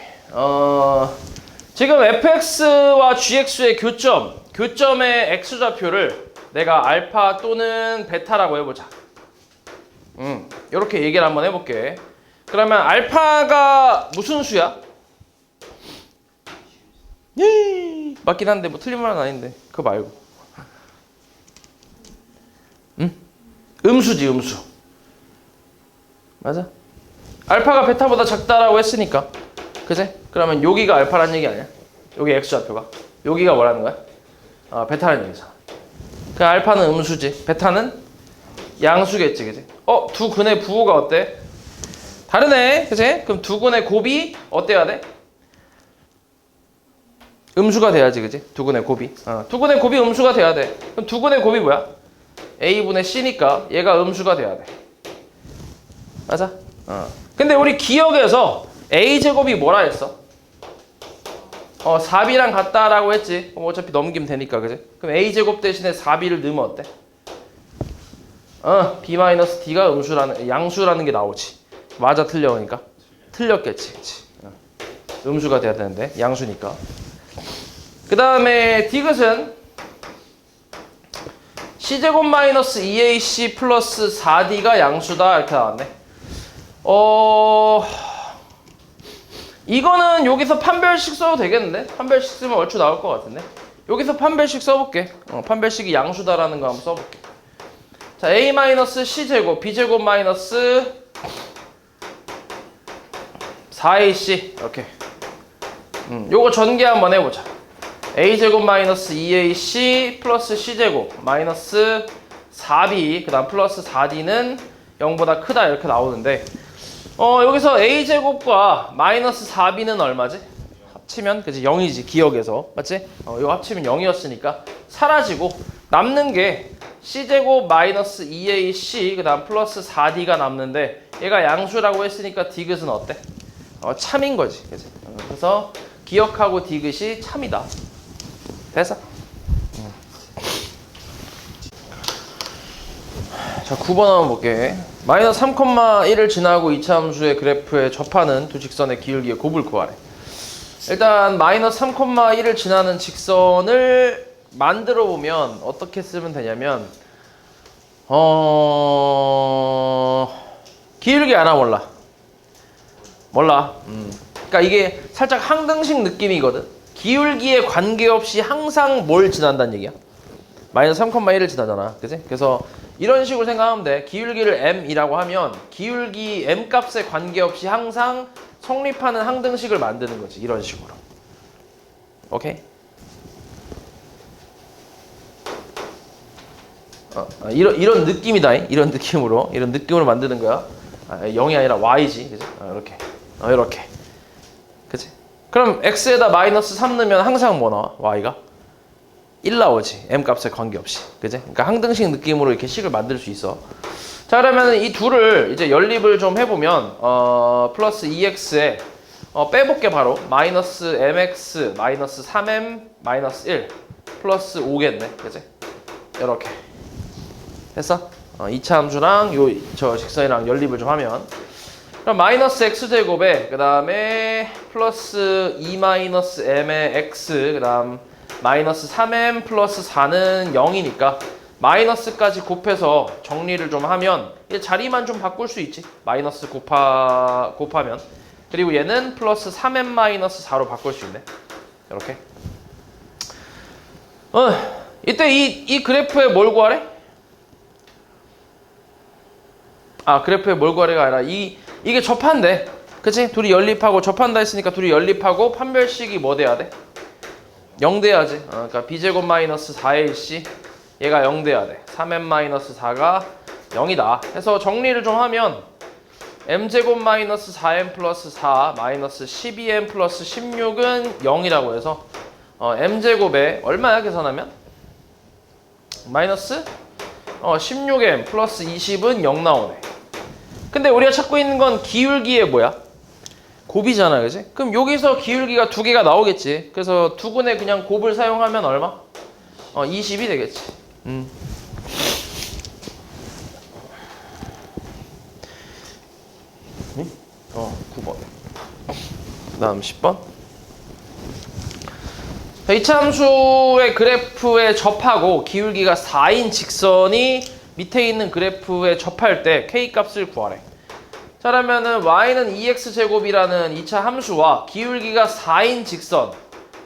지금 fx와 gx의 교점의 x좌표를 내가 알파 또는 베타라고 해보자. 이렇게 얘기를 한번 해볼게. 그러면 알파가 무슨 수야? 맞긴 한데 뭐 틀린 말은 아닌데 그거 말고. 음수지, 음수. 맞아? 알파가 베타보다 작다라고 했으니까, 그제? 그러면 여기가 알파라는 얘기 아니야? 여기 x좌표가. 여기가 뭐라는 거야? 베타라는 얘기잖아. 그 알파는 음수지, 베타는 양수겠지, 그지? 두 근의 부호가 어때? 다르네, 그지? 그럼 두 근의 곱이 어때야 돼? 음수가 돼야지, 그지? 두 근의 곱이. 두 근의 곱이 음수가 돼야 돼. 그럼 두 근의 곱이 뭐야? a분의 c니까 얘가 음수가 돼야 돼. 맞아? 근데 우리 기억에서 a제곱이 뭐라 했어? 4b랑 같다라고 했지. 어차피 넘기면 되니까, 그지? 그럼 a제곱 대신에 4b를 넣으면 어때? b-d가 양수라는 게 나오지. 맞아, 틀려. 그러니까 틀렸겠지, 그치? 음수가 돼야 되는데 양수니까. 그 다음에 디귿은 c제곱 마이너스 2ac 플러스 4d가 양수다 이렇게 나왔네. 이거는 여기서 판별식 써도 되겠는데? 판별식 쓰면 얼추 나올 것 같은데? 여기서 판별식 써볼게. 판별식이 양수다라는 거 한번 써볼게. 자, a-c제곱 b제곱 마이너스 4ac 이렇게. 요거 전개 한번 해보자. a제곱 마이너스 2ac 플러스 c제곱 마이너스 4b 그 다음 플러스 4d는 0보다 크다 이렇게 나오는데 여기서 a제곱과 마이너스 4b는 얼마지? 합치면 그치 0이지 기억에서 맞지? 이거 합치면 0이었으니까 사라지고 남는 게 c제곱 마이너스 2ac 그 다음 플러스 4d가 남는데 얘가 양수라고 했으니까 디귿은 어때? 참인 거지, 그치? 그래서 기억하고 디귿이 참이다. 됐어? 자, 9번 한번 볼게. 마이너스 3,1을 지나고 이차함수의 그래프에 접하는 두 직선의 기울기의 곱을 구하래. 일단 마이너스 3,1을 지나는 직선을 만들어 보면 어떻게 쓰면 되냐면 기울기 하나 몰라. 그러니까 이게 살짝 항등식 느낌이거든. 기울기에 관계없이 항상 뭘 지난다는 얘기야? 마이너스 3,1을 지나잖아, 그치? 그래서 이런 식으로 생각하면 돼. 기울기를 m이라고 하면 기울기 m 값에 관계없이 항상 성립하는 항등식을 만드는 거지, 이런 식으로. 오케이? 이런 느낌이다. 이런 느낌으로 만드는 거야. 0이 아니라 y지, 그치? 이렇게. 그치? 그럼 x에다 마이너스 3 넣으면 항상 뭐 나와? y가? 1 나오지. m 값에 관계없이. 그치? 그러니까 항등식 느낌으로 이렇게 식을 만들 수 있어. 자, 그러면 이 둘을 이제 연립을 좀 해보면 플러스 2x에 빼볼게 바로. 마이너스 mx 마이너스 3m 마이너스 1 플러스 5겠네. 그치? 이렇게. 됐어? 2차 함수랑 저 직선이랑 연립을 좀 하면 그럼 마이너스 x제곱에 그 다음에 플러스 2 마이너스 m의 x 그 다음 마이너스 3m 플러스 4는 0이니까 마이너스까지 곱해서 정리를 좀 하면 얘 자리만 좀 바꿀 수 있지. 마이너스 곱하면. 그리고 얘는 플러스 3m 마이너스 4로 바꿀 수 있네. 이렇게. 이때 이 그래프에 뭘 구하래? 아, 그래프에 뭘 구하래가 아니라 이게 접한대. 그치? 둘이 연립하고 접한다 했으니까 둘이 연립하고 판별식이 뭐 돼야 돼? 0 돼야지. 그러니까 b제곱 마이너스 4ac 얘가 0 돼야 돼. 3m 마이너스 4가 0이다. 해서 정리를 좀 하면 m제곱 마이너스 4m 플러스 4 마이너스 12m 플러스 16은 0이라고 해서 m제곱에 얼마야 계산하면? 마이너스 16m 플러스 20은 0 나오네. 근데 우리가 찾고 있는 건 기울기의 뭐야? 곱이잖아, 그지? 그럼 여기서 기울기가 두 개가 나오겠지. 그래서 두근에 그냥 곱을 사용하면 얼마? 20이 되겠지. 9번. 그 다음 10번. 이차 함수의 그래프에 접하고 기울기가 4인 직선이 밑에 있는 그래프에 접할 때 K값을 구하래. 자, 그러면은 y는 2x제곱이라는 2차 함수와 기울기가 4인 직선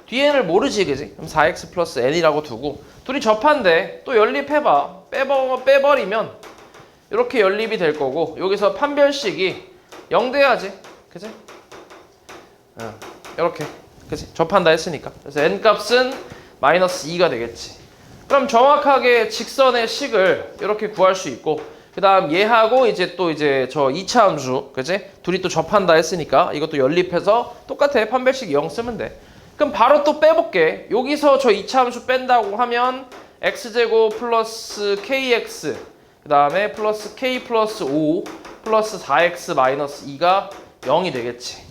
뒤에는 모르지, 그지? 그럼 4x 플러스 n이라고 두고 둘이 접한데 또 연립해봐. 빼버리면 이렇게 연립이 될 거고 여기서 판별식이 0 돼야지, 그지? 이렇게, 그지? 접한다 했으니까. 그래서 n값은 마이너스 2가 되겠지. 그럼 정확하게 직선의 식을 이렇게 구할 수 있고 그 다음 얘하고 이제 또 저 2차 함수, 그지? 둘이 또 접한다 했으니까 이것도 연립해서 똑같아. 판별식 0 쓰면 돼. 그럼 바로 또 빼볼게. 여기서 저 2차 함수 뺀다고 하면 x제곱 플러스 kx 그 다음에 플러스 k 플러스 5 플러스 4x 마이너스 2가 0이 되겠지.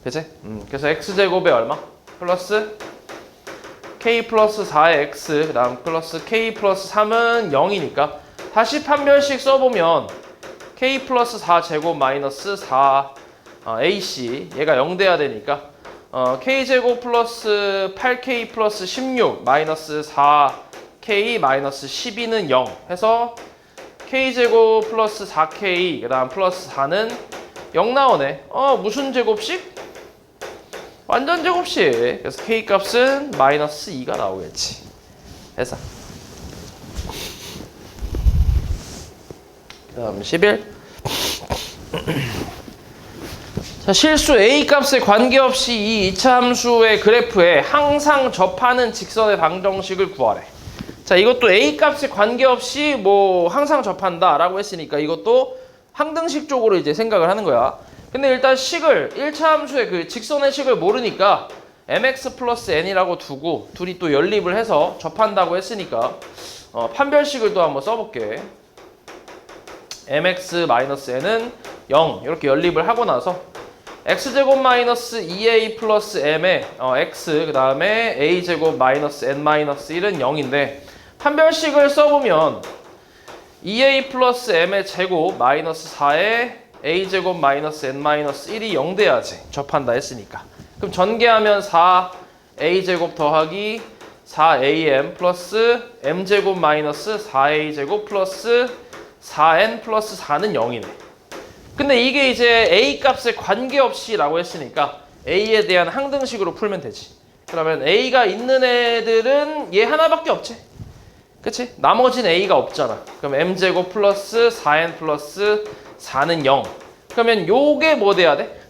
그지? 그래서 x제곱에 얼마? 플러스 k 플러스 4x 그 다음 플러스 k 플러스 3은 0이니까 다시 판별식 써보면 k 플러스 4제곱 마이너스 4 ac 얘가 0 돼야 되니까 k제곱 플러스 8k 플러스 16 마이너스 4k 마이너스 12는 0 해서 k제곱 플러스 4k 그 다음 플러스 4는 0 나오네. 무슨 제곱식? 완전 제곱식. 그래서 k값은 마이너스 2가 나오겠지. 해서 그 다음 11. 자, 실수 A값에 관계없이 이 2차 함수의 그래프에 항상 접하는 직선의 방정식을 구하래. 자, 이것도 A값에 관계없이 뭐 항상 접한다 라고 했으니까 이것도 항등식 쪽으로 이제 생각을 하는 거야. 근데 일단 식을 1차 함수의 그 직선의 식을 모르니까 mx 플러스 n이라고 두고 둘이 또 연립을 해서 접한다고 했으니까 판별식을 또 한번 써볼게. mx 마이너스 n은 0 이렇게 연립을 하고 나서 x제곱 마이너스 2a 플러스 m에 x 그 다음에 a제곱 마이너스 n 마이너스 1은 0인데 판별식을 써보면 2a 플러스 m의 제곱 마이너스 4에 a제곱 마이너스 n 마이너스 1이 0 돼야지. 접한다 했으니까. 그럼 전개하면 4a제곱 더하기 4am 플러스 m제곱 마이너스 4a제곱 플러스 4n 플러스 4는 0이네. 근데 이게 이제 a 값에 관계없이 라고 했으니까 a에 대한 항등식으로 풀면 되지. 그러면 a가 있는 애들은 얘 하나밖에 없지. 그치? 나머지는 a가 없잖아. 그럼 m제곱 플러스 4n 플러스 4는 0. 그러면 요게 뭐 돼야 돼?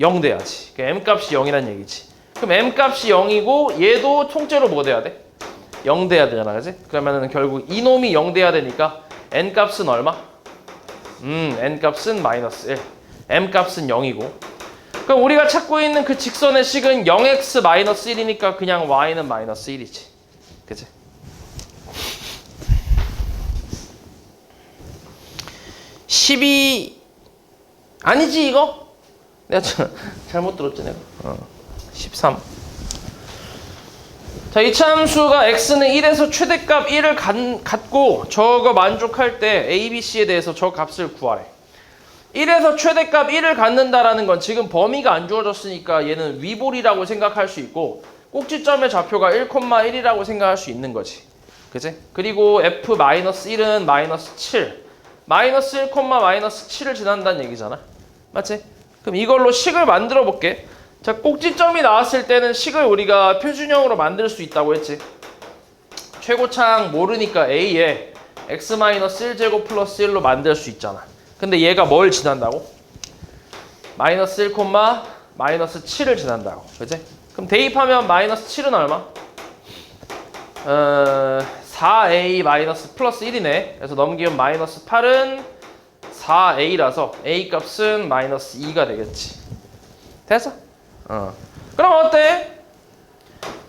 0 돼야지. m값이 0이란 얘기지. 그럼 m값이 0이고 얘도 통째로 뭐 돼야 돼? 0 돼야 되잖아. 그치? 그러면은 결국 이놈이 0 돼야 되니까 n값은 얼마? n값은 마이너스 1. m값은 0이고. 그럼 우리가 찾고 있는 그 직선의 식은 0x 마이너스 1이니까 그냥 y는 마이너스 1이지. 그치? 12 아니지 이거? 내가 잘못 들었지 내가. 13. 자, 이차 함수가 x는 1에서 최대값 1을 갖고 저거 만족할 때 a, b, c에 대해서 저 값을 구하래. 1에서 최대값 1을 갖는다라는 건 지금 범위가 안 주어졌으니까 얘는 위볼이라고 생각할 수 있고 꼭지점의 좌표가 1,1이라고 생각할 수 있는 거지. 그지? 그리고 f-1은 마이너스 7. 마이너스 1, 마이너스 7을 지난다는 얘기잖아. 맞지? 그럼 이걸로 식을 만들어 볼게. 자, 꼭지점이 나왔을 때는 식을 우리가 표준형으로 만들 수 있다고 했지. 최고창 모르니까 a에 x-1제곱 플러스 1로 만들 수 있잖아. 근데 얘가 뭘 지난다고? 마이너스 1, 마이너스 7을 지난다고. 그치? 그럼 대입하면 마이너스 7은 얼마? 4a 마이너스 플러스 1이네. 그래서 넘기면 마이너스 8은 4a라서 a 값은 마이너스 2가 되겠지. 됐어? 그럼 어때?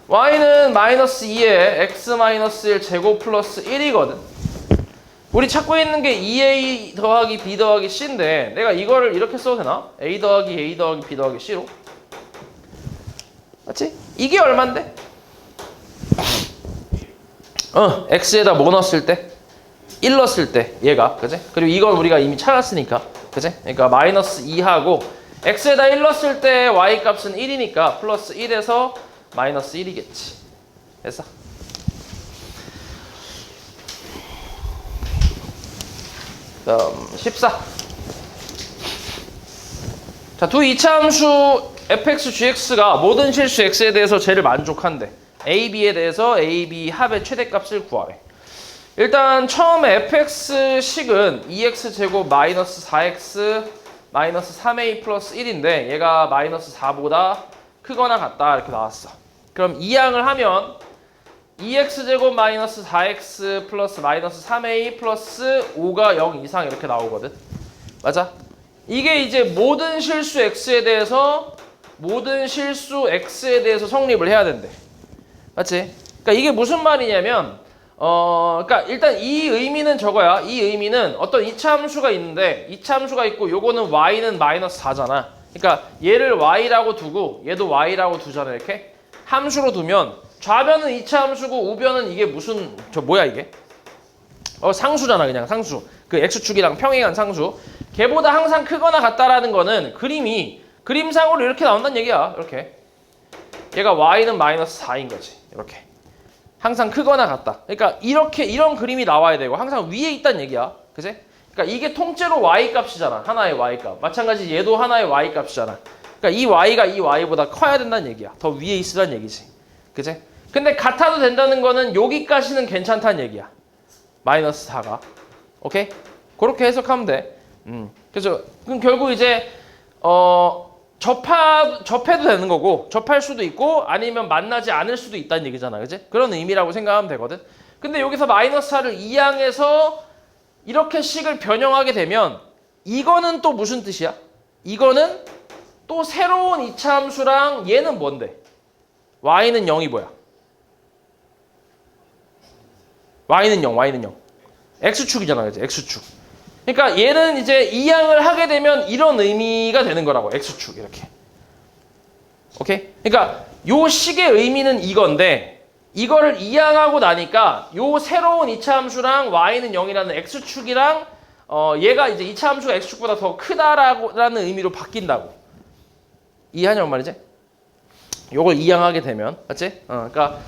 y는 마이너스 2에 x 마이너스 1 제곱 플러스 1이거든. 우리 찾고 있는 게 2a 더하기 b 더하기 c인데 내가 이거를 이렇게 써도 되나? a 더하기 a 더하기 b 더하기 c로? 맞지? 이게 얼만데? x에다 뭐 넣었을 때? 1 넣었을 때 얘가, 그지? 그리고 이건 우리가 이미 찾았으니까, 그지? 그러니까 마이너스 2하고 x에다 1 넣었을 때 y 값은 1이니까 플러스 1에서 마이너스 1이겠지. 됐어? 다음 14. 자, 두 이차함수 fx, gx가 모든 실수 x에 대해서 제일 만족한대. a, b에 대해서 a, b 합의 최대값을 구하래. 일단 처음에 fx식은 2x제곱 마이너스 4x 마이너스 3a 플러스 1인데 얘가 마이너스 4보다 크거나 같다 이렇게 나왔어. 그럼 이항을 하면 2x제곱 마이너스 4x 플러스 마이너스 3a 플러스 5가 0 이상 이렇게 나오거든. 맞아? 이게 이제 모든 실수 x에 대해서 성립을 해야 된대. 맞지? 그러니까 이게 무슨 말이냐면 그러니까 일단 이 의미는 저거야. 이 의미는 어떤 이차함수가 있는데 이차함수가 있고 요거는 y는 마이너스 4잖아. 그러니까 얘를 y라고 두고 얘도 y라고 두잖아. 이렇게 함수로 두면 좌변은 이차함수고 우변은 이게 무슨 뭐야 이게? 상수잖아. 그냥 상수. 그 x축이랑 평행한 상수. 걔보다 항상 크거나 같다라는 거는 그림상으로 이렇게 나온다는 얘기야. 이렇게. 얘가 y는 마이너스 4인 거지. 이렇게. 항상 크거나 같다. 그러니까 이런 그림이 나와야 되고 항상 위에 있다는 얘기야. 그치? 그러니까 이게 통째로 y 값이잖아. 하나의 y 값. 마찬가지 얘도 하나의 y 값이잖아. 그러니까 이 y가 이 y보다 커야 된다는 얘기야. 더 위에 있으라는 얘기지. 그치? 근데 같아도 된다는 거는 여기까지는 괜찮다는 얘기야. 마이너스 4가. 오케이? 그렇게 해석하면 돼. 그래서 그럼 결국 이제 접해도 되는 거고 접할 수도 있고 아니면 만나지 않을 수도 있다는 얘기잖아. 그치? 그런 의미라고 생각하면 되거든. 근데 여기서 마이너스 4를 이항해서 이렇게 식을 변형하게 되면 이거는 또 무슨 뜻이야? 이거는 또 새로운 이차함수랑 얘는 뭔데? y는 0이 뭐야? y는 0. x축이잖아. 그치? x축. 그러니까 얘는 이제 이항을 하게 되면 이런 의미가 되는 거라고. x축 이렇게. 오케이? 그러니까 요 식의 의미는 이건데 이거를 이항하고 나니까 요 새로운 이차함수랑 y는 0이라는 x축이랑 얘가 이제 이차함수가 x축보다 더 크다라는 의미로 바뀐다고. 이해하냐고 말이지? 요걸 이항하게 되면, 맞지? 그러니까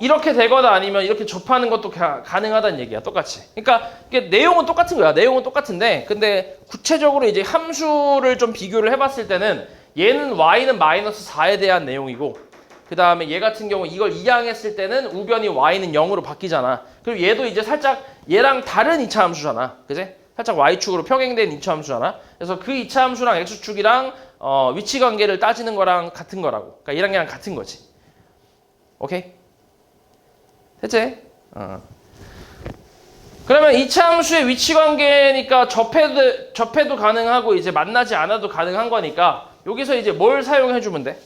이렇게 되거나 아니면 이렇게 접하는 것도 가능하다는 얘기야. 똑같이. 그러니까 이게 내용은 똑같은 거야. 내용은 똑같은데, 근데 구체적으로 이제 함수를 좀 비교를 해봤을 때는 얘는 y는 마이너스 4에 대한 내용이고, 그 다음에 얘 같은 경우 이걸 이항했을 때는 우변이 y는 0으로 바뀌잖아. 그리고 얘도 이제 살짝 얘랑 다른 이차함수잖아. 그지? 살짝 y축으로 평행된 이차함수잖아. 그래서 그 이차함수랑 x축이랑 위치 관계를 따지는 거랑 같은 거라고. 그러니까 얘랑 얘랑 같은 거지. 오케이? 됐지? 그러면 이차함수의 위치 관계니까 접해도 가능하고 이제 만나지 않아도 가능한 거니까 여기서 이제 뭘 사용해 주면 돼?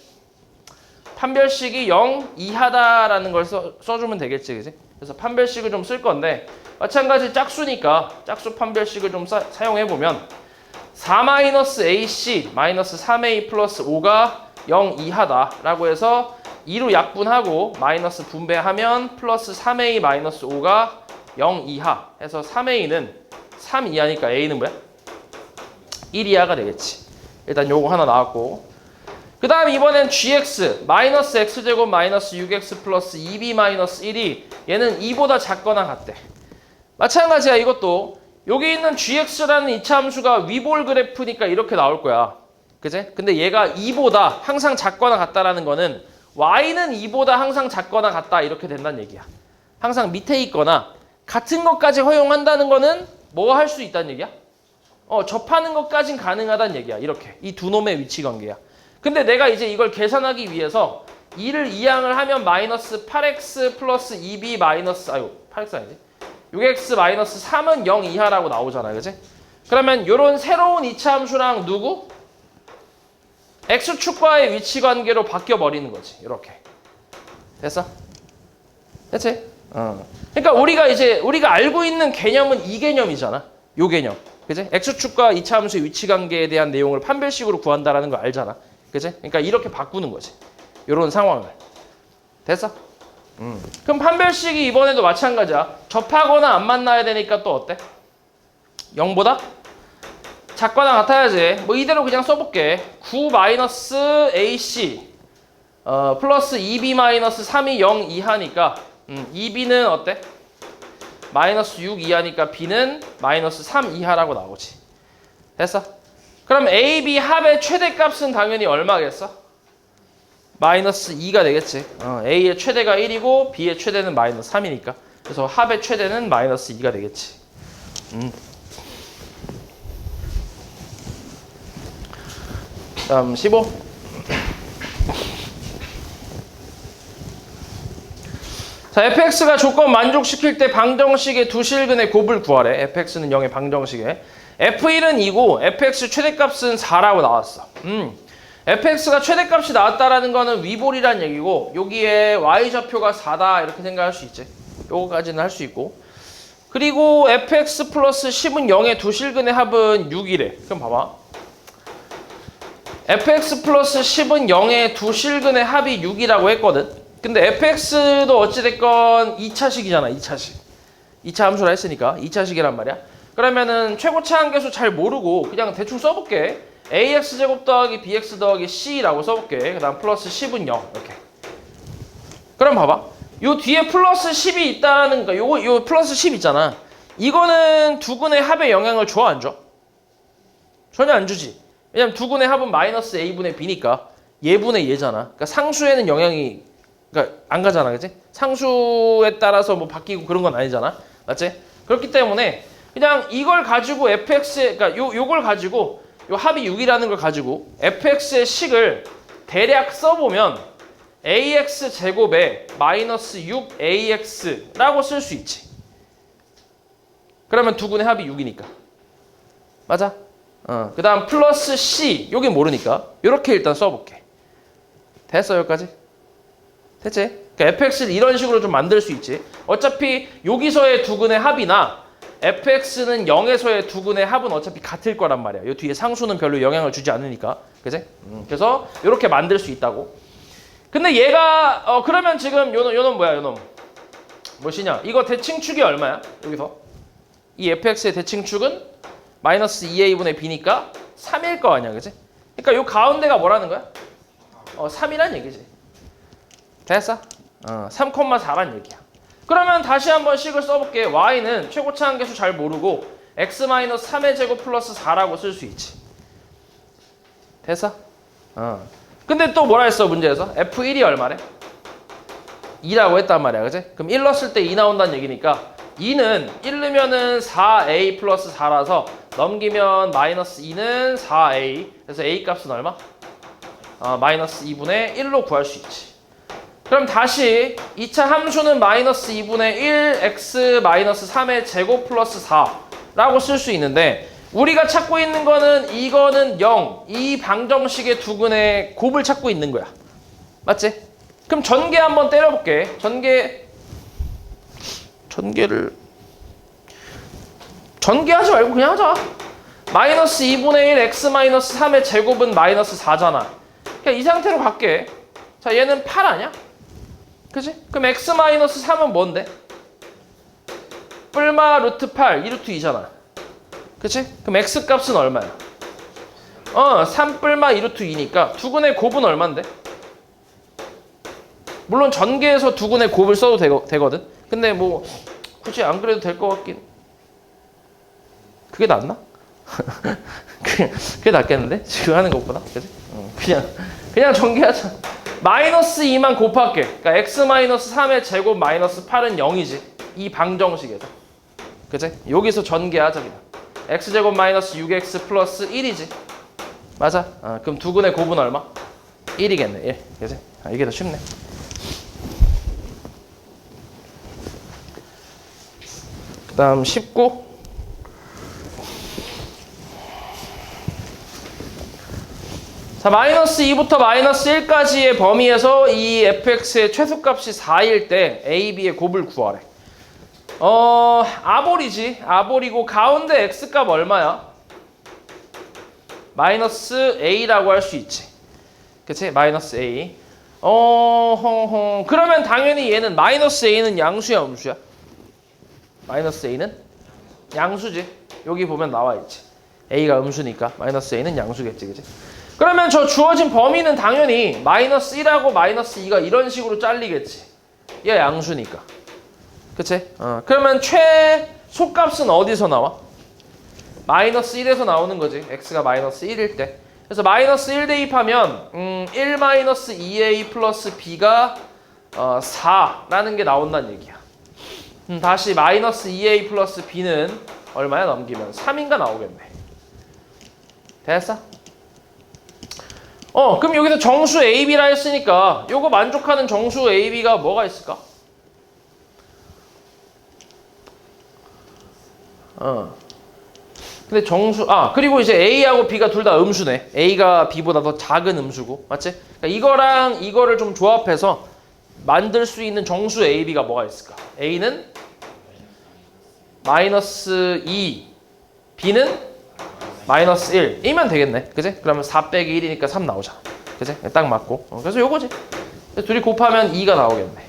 판별식이 0 이하다라는 걸 써주면 되겠지, 그지? 그래서 판별식을 좀 쓸 건데 마찬가지 짝수니까 짝수 판별식을 좀 사용해 보면 4-ac 마이너스 3a 플러스 5가 0 이하다라고 해서 2로 약분하고 마이너스 분배하면 플러스 3a 마이너스 5가 0 이하 해서 3a는 3 이하니까 a는 뭐야? 1 이하가 되겠지. 일단 요거 하나 나왔고 그 다음 이번엔 gx 마이너스 x제곱 마이너스 6x 플러스 2b 마이너스 1이 얘는 2보다 작거나 같대. 마찬가지야 이것도. 여기 있는 gx라는 이차함수가 위볼 그래프니까 이렇게 나올 거야. 그제? 근데 얘가 2보다 항상 작거나 같다라는 거는 y는 2보다 항상 작거나 같다 이렇게 된다는 얘기야. 항상 밑에 있거나 같은 것까지 허용한다는 거는 뭐 할 수 있다는 얘기야? 접하는 것까진 가능하다는 얘기야. 이렇게. 이 두 놈의 위치 관계야. 근데 내가 이제 이걸 계산하기 위해서 2를 이항을 하면 마이너스 8x 플러스 2b 마이너스 8x 아니지? 6x 마이너스 3은 0 이하라고 나오잖아. 그지? 그러면 요런 새로운 이차함수랑 누구? x축과의 위치 관계로 바뀌어 버리는 거지. 이렇게. 됐어? 됐지? 그러니까 우리가 알고 있는 개념은 이 개념이잖아. 요 개념. 그지? x축과 이차함수의 위치 관계에 대한 내용을 판별식으로 구한다라는 거 알잖아. 그지? 그러니까 이렇게 바꾸는 거지. 요런 상황을. 됐어? 그럼 판별식이 이번에도 마찬가지야. 접하거나 안 만나야 되니까 또 어때? 0보다? 작거나 같아야지. 뭐 이대로 그냥 써볼게. 9 마이너스 AC 플러스 2B 마이너스 3이 0 이하니까 2B는 어때? 마이너스 6 이하니까 B는 마이너스 3 이하라고 나오지. 됐어? 그럼 A, B 합의 최대값은 당연히 얼마겠어? 마이너스 2가 되겠지. A의 최대가 1이고 B의 최대는 마이너스 3이니까. 그래서 합의 최대는 마이너스 2가 되겠지. 다음 15. 자, fx가 조건 만족시킬 때 방정식의 두 실근의 곱을 구하래. fx는 0의 방정식에. f1은 2고 fx 최대값은 4라고 나왔어. fx가 최대값이 나왔다라는 거는 위볼이란 얘기고 여기에 y좌표가 4다 이렇게 생각할 수 있지. 요거까지는 할 수 있고. 그리고 fx 플러스 10은 0의 두 실근의 합은 6이래. 그럼 봐봐. fx 플러스 10은 0의 두 실근의 합이 6이라고 했거든. 근데 fx도 어찌됐건 2차식이잖아. 2차식. 2차 함수라 했으니까 2차식이란 말이야. 그러면은 최고차 한계수 잘 모르고 그냥 대충 써볼게. ax제곱 더하기 bx 더하기 c라고 써볼게. 그 다음 플러스 10은 0 이렇게. 그럼 봐봐. 요 뒤에 플러스 10이 있다는 거, 요 플러스 10 있잖아. 이거는 두근의 합에 영향을 줘, 안 줘? 전혀 안 주지. 왜냐면 두근의 합은 마이너스 a분의 b니까 얘분의 얘잖아. 그러니까 상수에는 영향이 그러니까 안 가잖아, 그치? 상수에 따라서 뭐 바뀌고 그런 건 아니잖아, 맞지? 그렇기 때문에 그냥 이걸 가지고 fx의 그러니까 요걸 가지고 요 합이 6이라는 걸 가지고 fx의 식을 대략 써보면 ax 제곱에 마이너스 6ax라고 쓸 수 있지. 그러면 두근의 합이 6이니까. 맞아? 그 다음 플러스 c, 여기 모르니까 이렇게 일단 써볼게. 됐어, 여기까지? 됐지? 그러니까 fx를 이런 식으로 좀 만들 수 있지. 어차피 여기서의 두근의 합이나 fx는 0에서의 두근의 합은 어차피 같을 거란 말이야. 이 뒤에 상수는 별로 영향을 주지 않으니까. 그치? 그래서 이렇게 만들 수 있다고. 근데 얘가 그러면 지금 요놈 뭐야, 요놈? 무엇이냐? 이거 대칭축이 얼마야? 여기서 이 fx의 대칭축은 마이너스 2a분의 b니까 3일 거 아니야, 그치? 그러니까 요 가운데가 뭐라는 거야? 3이란 얘기지. 됐어? 3,4란 얘기야. 그러면 다시 한번 식을 써볼게. y는 최고차 한계수 잘 모르고 x-3의 제곱 플러스 4라고 쓸 수 있지. 됐어? 근데 또 뭐라 했어, 문제에서? f1이 얼마래? 2라고 했단 말이야, 그치? 그럼 1 넣었을 때 2 나온다는 얘기니까 2는 1 넣으면은 4a 플러스 4라서 넘기면 마이너스 2는 4a. 그래서 a 값은 얼마? 마이너스 2분의 1로 구할 수 있지. 그럼 다시 2차 함수는 마이너스 2분의 1 x 마이너스 3의 제곱 플러스 4라고 쓸 수 있는데 우리가 찾고 있는 거는 이거는 0, 이 방정식의 두근의 곱을 찾고 있는 거야. 맞지? 그럼 전개 한번 때려볼게. 전개하지 말고 그냥 하자. 마이너스 2분의 1 x 마이너스 3의 제곱은 마이너스 4잖아. 그냥 이 상태로 갈게. 자, 얘는 8 아니야? 그치? 그럼 x 마이너스 3은 뭔데? 뿔마 루트 8, 2루트 2잖아. 그치? 그럼 x 값은 얼마야? 3 뿔마 2루트 2니까 두근의 곱은 얼만데? 물론 전개해서 두근의 곱을 써도 되거든. 근데 뭐 굳이 안 그래도 될 것 같긴. 그게 낫나? 그게 낫겠는데? 지금 하는 것보다? 그치? 그냥 전개하자. 마이너스 2만 곱할게. 그러니까 x 마이너스 3의 제곱 마이너스 8은 0이지. 이 방정식에서. 그치? 여기서 전개하자 그냥. x제곱 마이너스 6x 플러스 1이지. 맞아? 그럼 두근의 곱은 얼마? 1이겠네. 1. 그치? 이게 더 쉽네. 그 다음 19. 자, 마이너스 2부터 마이너스 1까지의 범위에서 이 fx의 최소값이 4일 때 a, b의 곱을 구하래. 아볼이지. 아볼이고 가운데 x값 얼마야? 마이너스 a라고 할 수 있지. 그치? 마이너스 a. 그러면 당연히 얘는 마이너스 a는 양수야, 음수야? 마이너스 a는 양수지. 여기 보면 나와 있지. a가 음수니까 마이너스 a는 양수겠지, 그치? 그러면 저 주어진 범위는 당연히 마이너스 1하고 마이너스 2가 이런 식으로 잘리겠지. 얘 양수니까. 그치? 그러면 최소값은 어디서 나와? 마이너스 1에서 나오는 거지. x가 마이너스 1일 때. 그래서 마이너스 1 대입하면 1 마이너스 2a 플러스 b가 4라는 게 나온다는 얘기야. 다시 마이너스 2a 플러스 b는 얼마야? 넘기면 3인가 나오겠네. 됐어? 그럼 여기서 정수 AB라 했으니까 요거 만족하는 정수 AB가 뭐가 있을까? 근데 그리고 이제 A하고 B가 둘 다 음수네. A가 B보다 더 작은 음수고. 맞지? 그러니까 이거랑 이거를 좀 조합해서 만들 수 있는 정수 AB가 뭐가 있을까? A는 마이너스 2, B는 마이너스 1 이면 되겠네. 그치? 그러면 4 빼기 1이니까 3 나오잖아. 그치? 딱 맞고. 그래서 요거지. 둘이 곱하면 2가 나오겠네.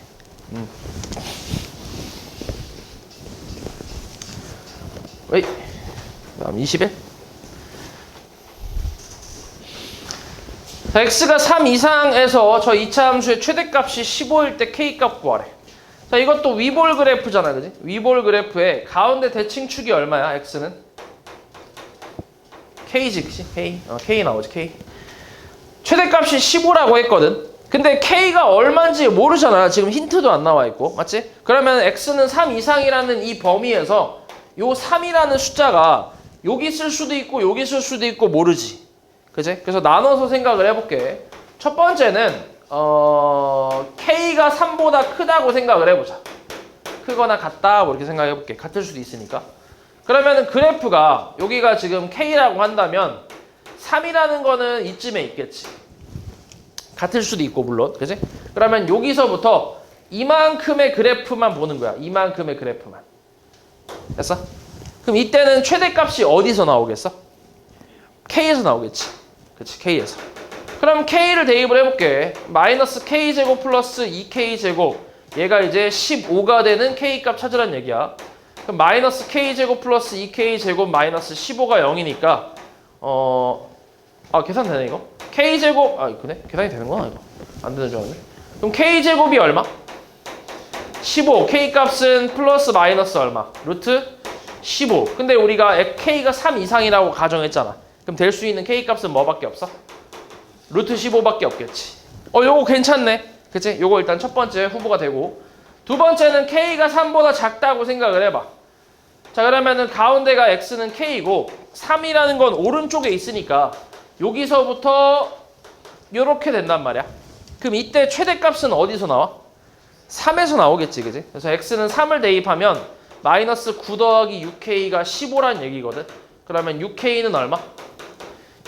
웨이. 다음 21. 자, x가 3 이상에서 저 2차 함수의 최대값이 15일 때 k값 구하래. 자, 이것도 위볼 그래프잖아. 그지? 위볼 그래프에 가운데 대칭축이 얼마야? x는? k지, 그치? k. k 나오지, k. 최대값이 15라고 했거든. 근데 k가 얼마인지 모르잖아. 지금 힌트도 안 나와 있고. 맞지? 그러면 x는 3 이상이라는 이 범위에서 요 3이라는 숫자가 여기 쓸 수도 있고 여기 쓸 수도 있고 모르지. 그치? 그래서 나눠서 생각을 해볼게. 첫 번째는 k가 3보다 크다고 생각을 해보자. 크거나 같다 뭐 이렇게 생각해볼게. 같을 수도 있으니까. 그러면은 그래프가 여기가 지금 k라고 한다면 3이라는 거는 이쯤에 있겠지. 같을 수도 있고 물론. 그치? 그러면 여기서부터 이만큼의 그래프만 보는 거야. 이만큼의 그래프만. 됐어? 그럼 이때는 최대값이 어디서 나오겠어? k에서 나오겠지. 그치? k에서. 그럼 k를 대입을 해볼게. 마이너스 k제곱 플러스 2k제곱. 얘가 이제 15가 되는 k값 찾으란 얘기야. 그럼 마이너스 k제곱 플러스 2k제곱 마이너스 15가 0이니까 계산 되네 이거? k제곱 그래? 계산이 되는구나 이거. 안 되는 줄 알았네. 그럼 k제곱이 얼마? 15. k값은 플러스 마이너스 얼마? 루트 15. 근데 우리가 k가 3 이상이라고 가정했잖아. 그럼 될 수 있는 k값은 뭐밖에 없어? 루트 15밖에 없겠지. 요거 괜찮네. 그치? 요거 일단 첫 번째 후보가 되고, 두 번째는 k가 3보다 작다고 생각을 해봐. 자, 그러면은 가운데가 x는 k이고 3이라는 건 오른쪽에 있으니까 여기서부터 요렇게 된단 말이야. 그럼 이때 최대값은 어디서 나와? 3에서 나오겠지, 그지? 그래서 x는 3을 대입하면 마이너스 9 더하기 6k가 15란 얘기거든. 그러면 6k는 얼마?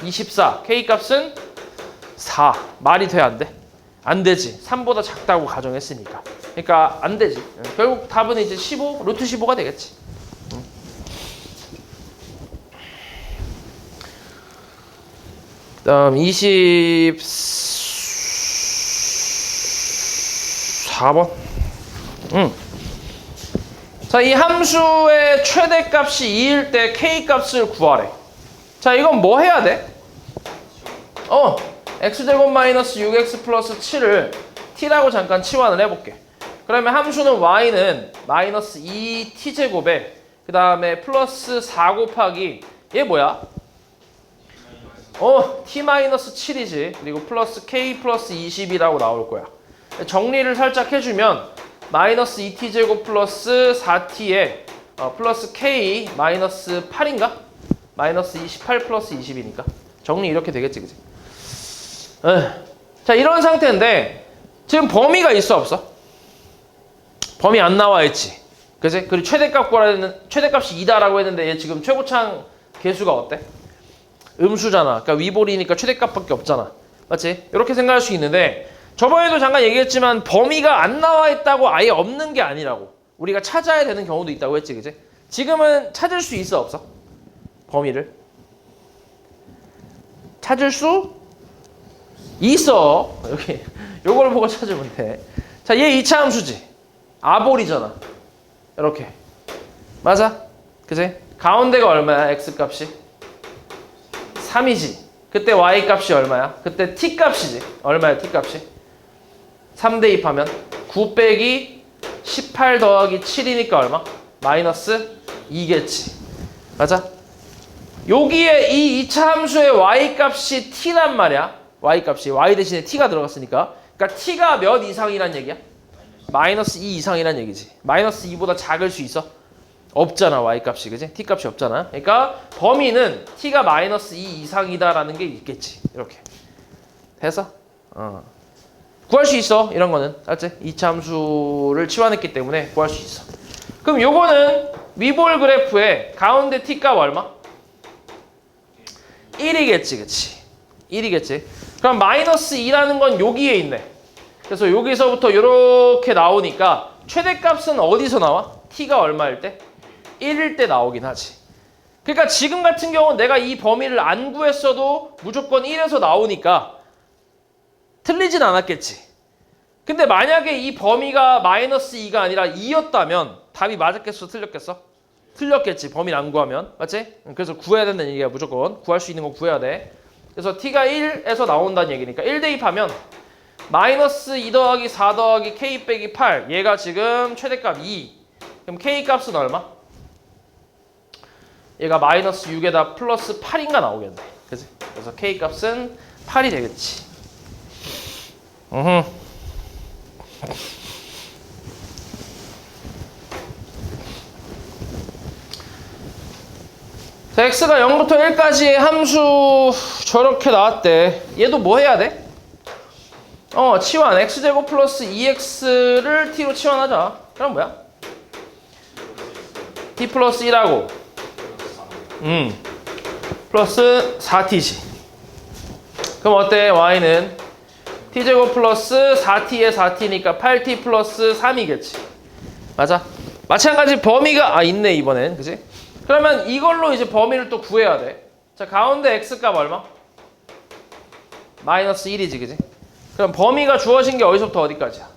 24. k값은 4. 말이 돼, 안 돼? 안 되지. 3보다 작다고 가정했으니까. 그러니까 안 되지. 결국 답은 이제 15, 루트 15가 되겠지. 그다음 24번. 자, 이 함수의 최대값이 2일 때 k값을 구하래. 자, 이건 뭐 해야 돼? x제곱 마이너스 6x 플러스 7을 t라고 잠깐 치환을 해볼게. 그러면 함수는 y는 마이너스 2t제곱에 그 다음에 플러스 4 곱하기 얘 뭐야? t 마이너스 7이지. 그리고 플러스 k 플러스 20이라고 나올 거야. 정리를 살짝 해주면 마이너스 2t제곱 플러스 4t에 플러스 k 마이너스 8인가? 마이너스 28 플러스 20이니까 정리 이렇게 되겠지, 그치? 자, 이런 상태인데 지금 범위가 있어 없어? 범위 안 나와 있지, 그치? 그리고 최대값 구하라 했는데 최대값이 2다라고 했는데 얘 지금 최고창 개수가 어때? 음수잖아. 그러니까 위볼이니까 최대값밖에 없잖아, 맞지? 이렇게 생각할 수 있는데 저번에도 잠깐 얘기했지만 범위가 안 나와 있다고 아예 없는 게 아니라고. 우리가 찾아야 되는 경우도 있다고 했지, 그치? 지금은 찾을 수 있어 없어? 범위를 찾을 수 있어. 여기 요걸 보고 찾으면 돼. 자, 얘 2차 함수지. 아볼이잖아. 이렇게. 맞아? 그치? 가운데가 얼마야? x 값이 3이지. 그때 y 값이 얼마야? 그때 t 값이지. 얼마야 t 값이? 3 대입하면 9 빼기 18 더하기 7이니까 얼마? 마이너스 2겠지. 맞아? 여기에 이 2차 함수의 y 값이 t란 말이야. y 값이 y 대신에 t가 들어갔으니까. 그러니까 t가 몇 이상이란 얘기야? 마이너스 2 이상이란 얘기지. 마이너스 2보다 작을 수 있어? 없잖아, y 값이. 그지? t 값이 없잖아. 그러니까 범위는 t가 마이너스 2 이상이다라는 게 있겠지. 이렇게. 돼서? 구할 수 있어. 이런 거는. 알지? 2차 함수를 치환했기 때문에 구할 수 있어. 그럼 요거는 위볼 그래프의 가운데 t 값 얼마? 1이겠지, 그치? 1이겠지. 그럼 마이너스 2라는 건 여기에 있네. 그래서 여기서부터 이렇게 나오니까 최대값은 어디서 나와? t가 얼마일 때? 1일 때 나오긴 하지. 그러니까 지금 같은 경우는 내가 이 범위를 안 구했어도 무조건 1에서 나오니까 틀리진 않았겠지. 근데 만약에 이 범위가 마이너스 2가 아니라 2였다면 답이 맞았겠어? 틀렸겠어? 틀렸겠지. 범위를 안 구하면. 맞지? 그래서 구해야 된다는 얘기야. 무조건. 구할 수 있는 거 구해야 돼. 그래서 t가 1에서 나온다는 얘기니까 1 대입하면 마이너스 2 더하기 4 더하기 k 빼기 8. 얘가 지금 최대값 2. 그럼 k 값은 얼마? 얘가 마이너스 6에다 플러스 8인가 나오겠네. 그치? 그래서 k 값은 8이 되겠지. 자, x가 0부터 1까지의 함수 저렇게 나왔대. 얘도 뭐 해야 돼? 치환. x제곱 플러스 2x를 t로 치환하자. 그럼 뭐야? t 플러스 1하고 플러스 4t지. 그럼 어때? y는 t제곱 플러스 4t에 4t니까 8t 플러스 3이겠지. 맞아? 마찬가지 범위가 있네 이번엔. 그치? 그러면 이걸로 이제 범위를 또 구해야 돼. 자, 가운데 x값 얼마? 마이너스 1이지, 그치? 그럼 범위가 주어진 게 어디서부터 어디까지야?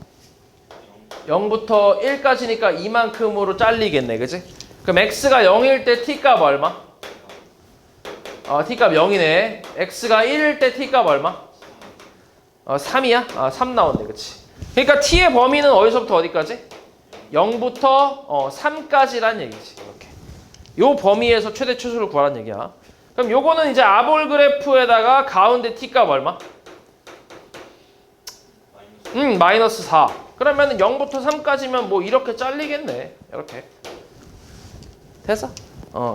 0부터 1까지니까 이만큼으로 잘리겠네, 그치? 그럼 x가 0일 때 t값 얼마? t값 0이네. x가 1일 때 t값 얼마? 3이야? 3 나온대, 그치? 그러니까 t의 범위는 어디서부터 어디까지? 0부터 3까지란 얘기지. 이렇게. 요 범위에서 최대 최소를 구하라는 얘기야. 그럼 요거는 이제 아볼 그래프에다가 가운데 t값 얼마? 마이너스 4. 그러면 0부터 3까지면 뭐 이렇게 잘리겠네. 이렇게. 됐어?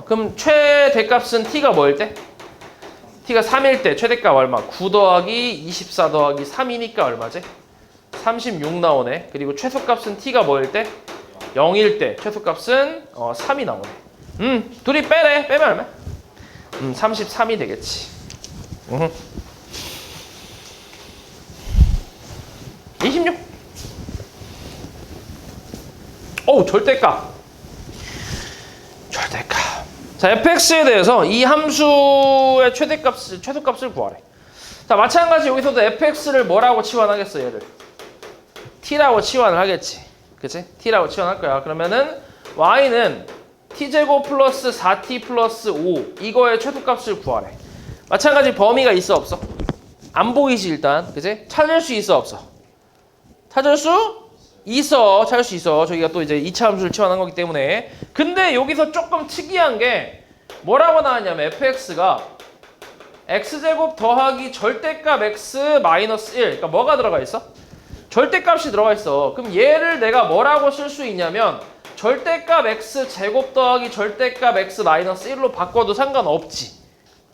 그럼 최대값은 t가 뭐일 때? t가 3일 때 최대값 얼마? 9 더하기 24 더하기 3이니까 얼마지? 36 나오네. 그리고 최소값은 t가 뭐일 때? 0일 때 최소값은 3이 나오네. 둘이 빼래. 빼면 얼마? 33이 되겠지. 26. 어우, 절대값. 절대값. 자, fx에 대해서 이 함수의 최소값을 구하래. 자, 마찬가지 여기서도 fx를 뭐라고 치환하겠어, 얘를? t라고 치환을 하겠지. 그치? t라고 치환할 거야. 그러면은 y는 t제곱 플러스 4t 플러스 5 이거의 최소값을 구하래. 마찬가지 범위가 있어 없어? 안 보이지 일단, 그지? 찾을 수 있어 없어? 찾을 수 있어. 찾을 수 있어. 저희가 또 이제 2차 함수를 치환한 거기 때문에. 근데 여기서 조금 특이한 게 뭐라고 나왔냐면 fx가 x제곱 더하기 절대값 x 마이너스 1. 그러니까 뭐가 들어가 있어? 절대값이 들어가 있어. 그럼 얘를 내가 뭐라고 쓸 수 있냐면 절대값 x 제곱 더하기 절대값 x 마이너스 1로 바꿔도 상관없지.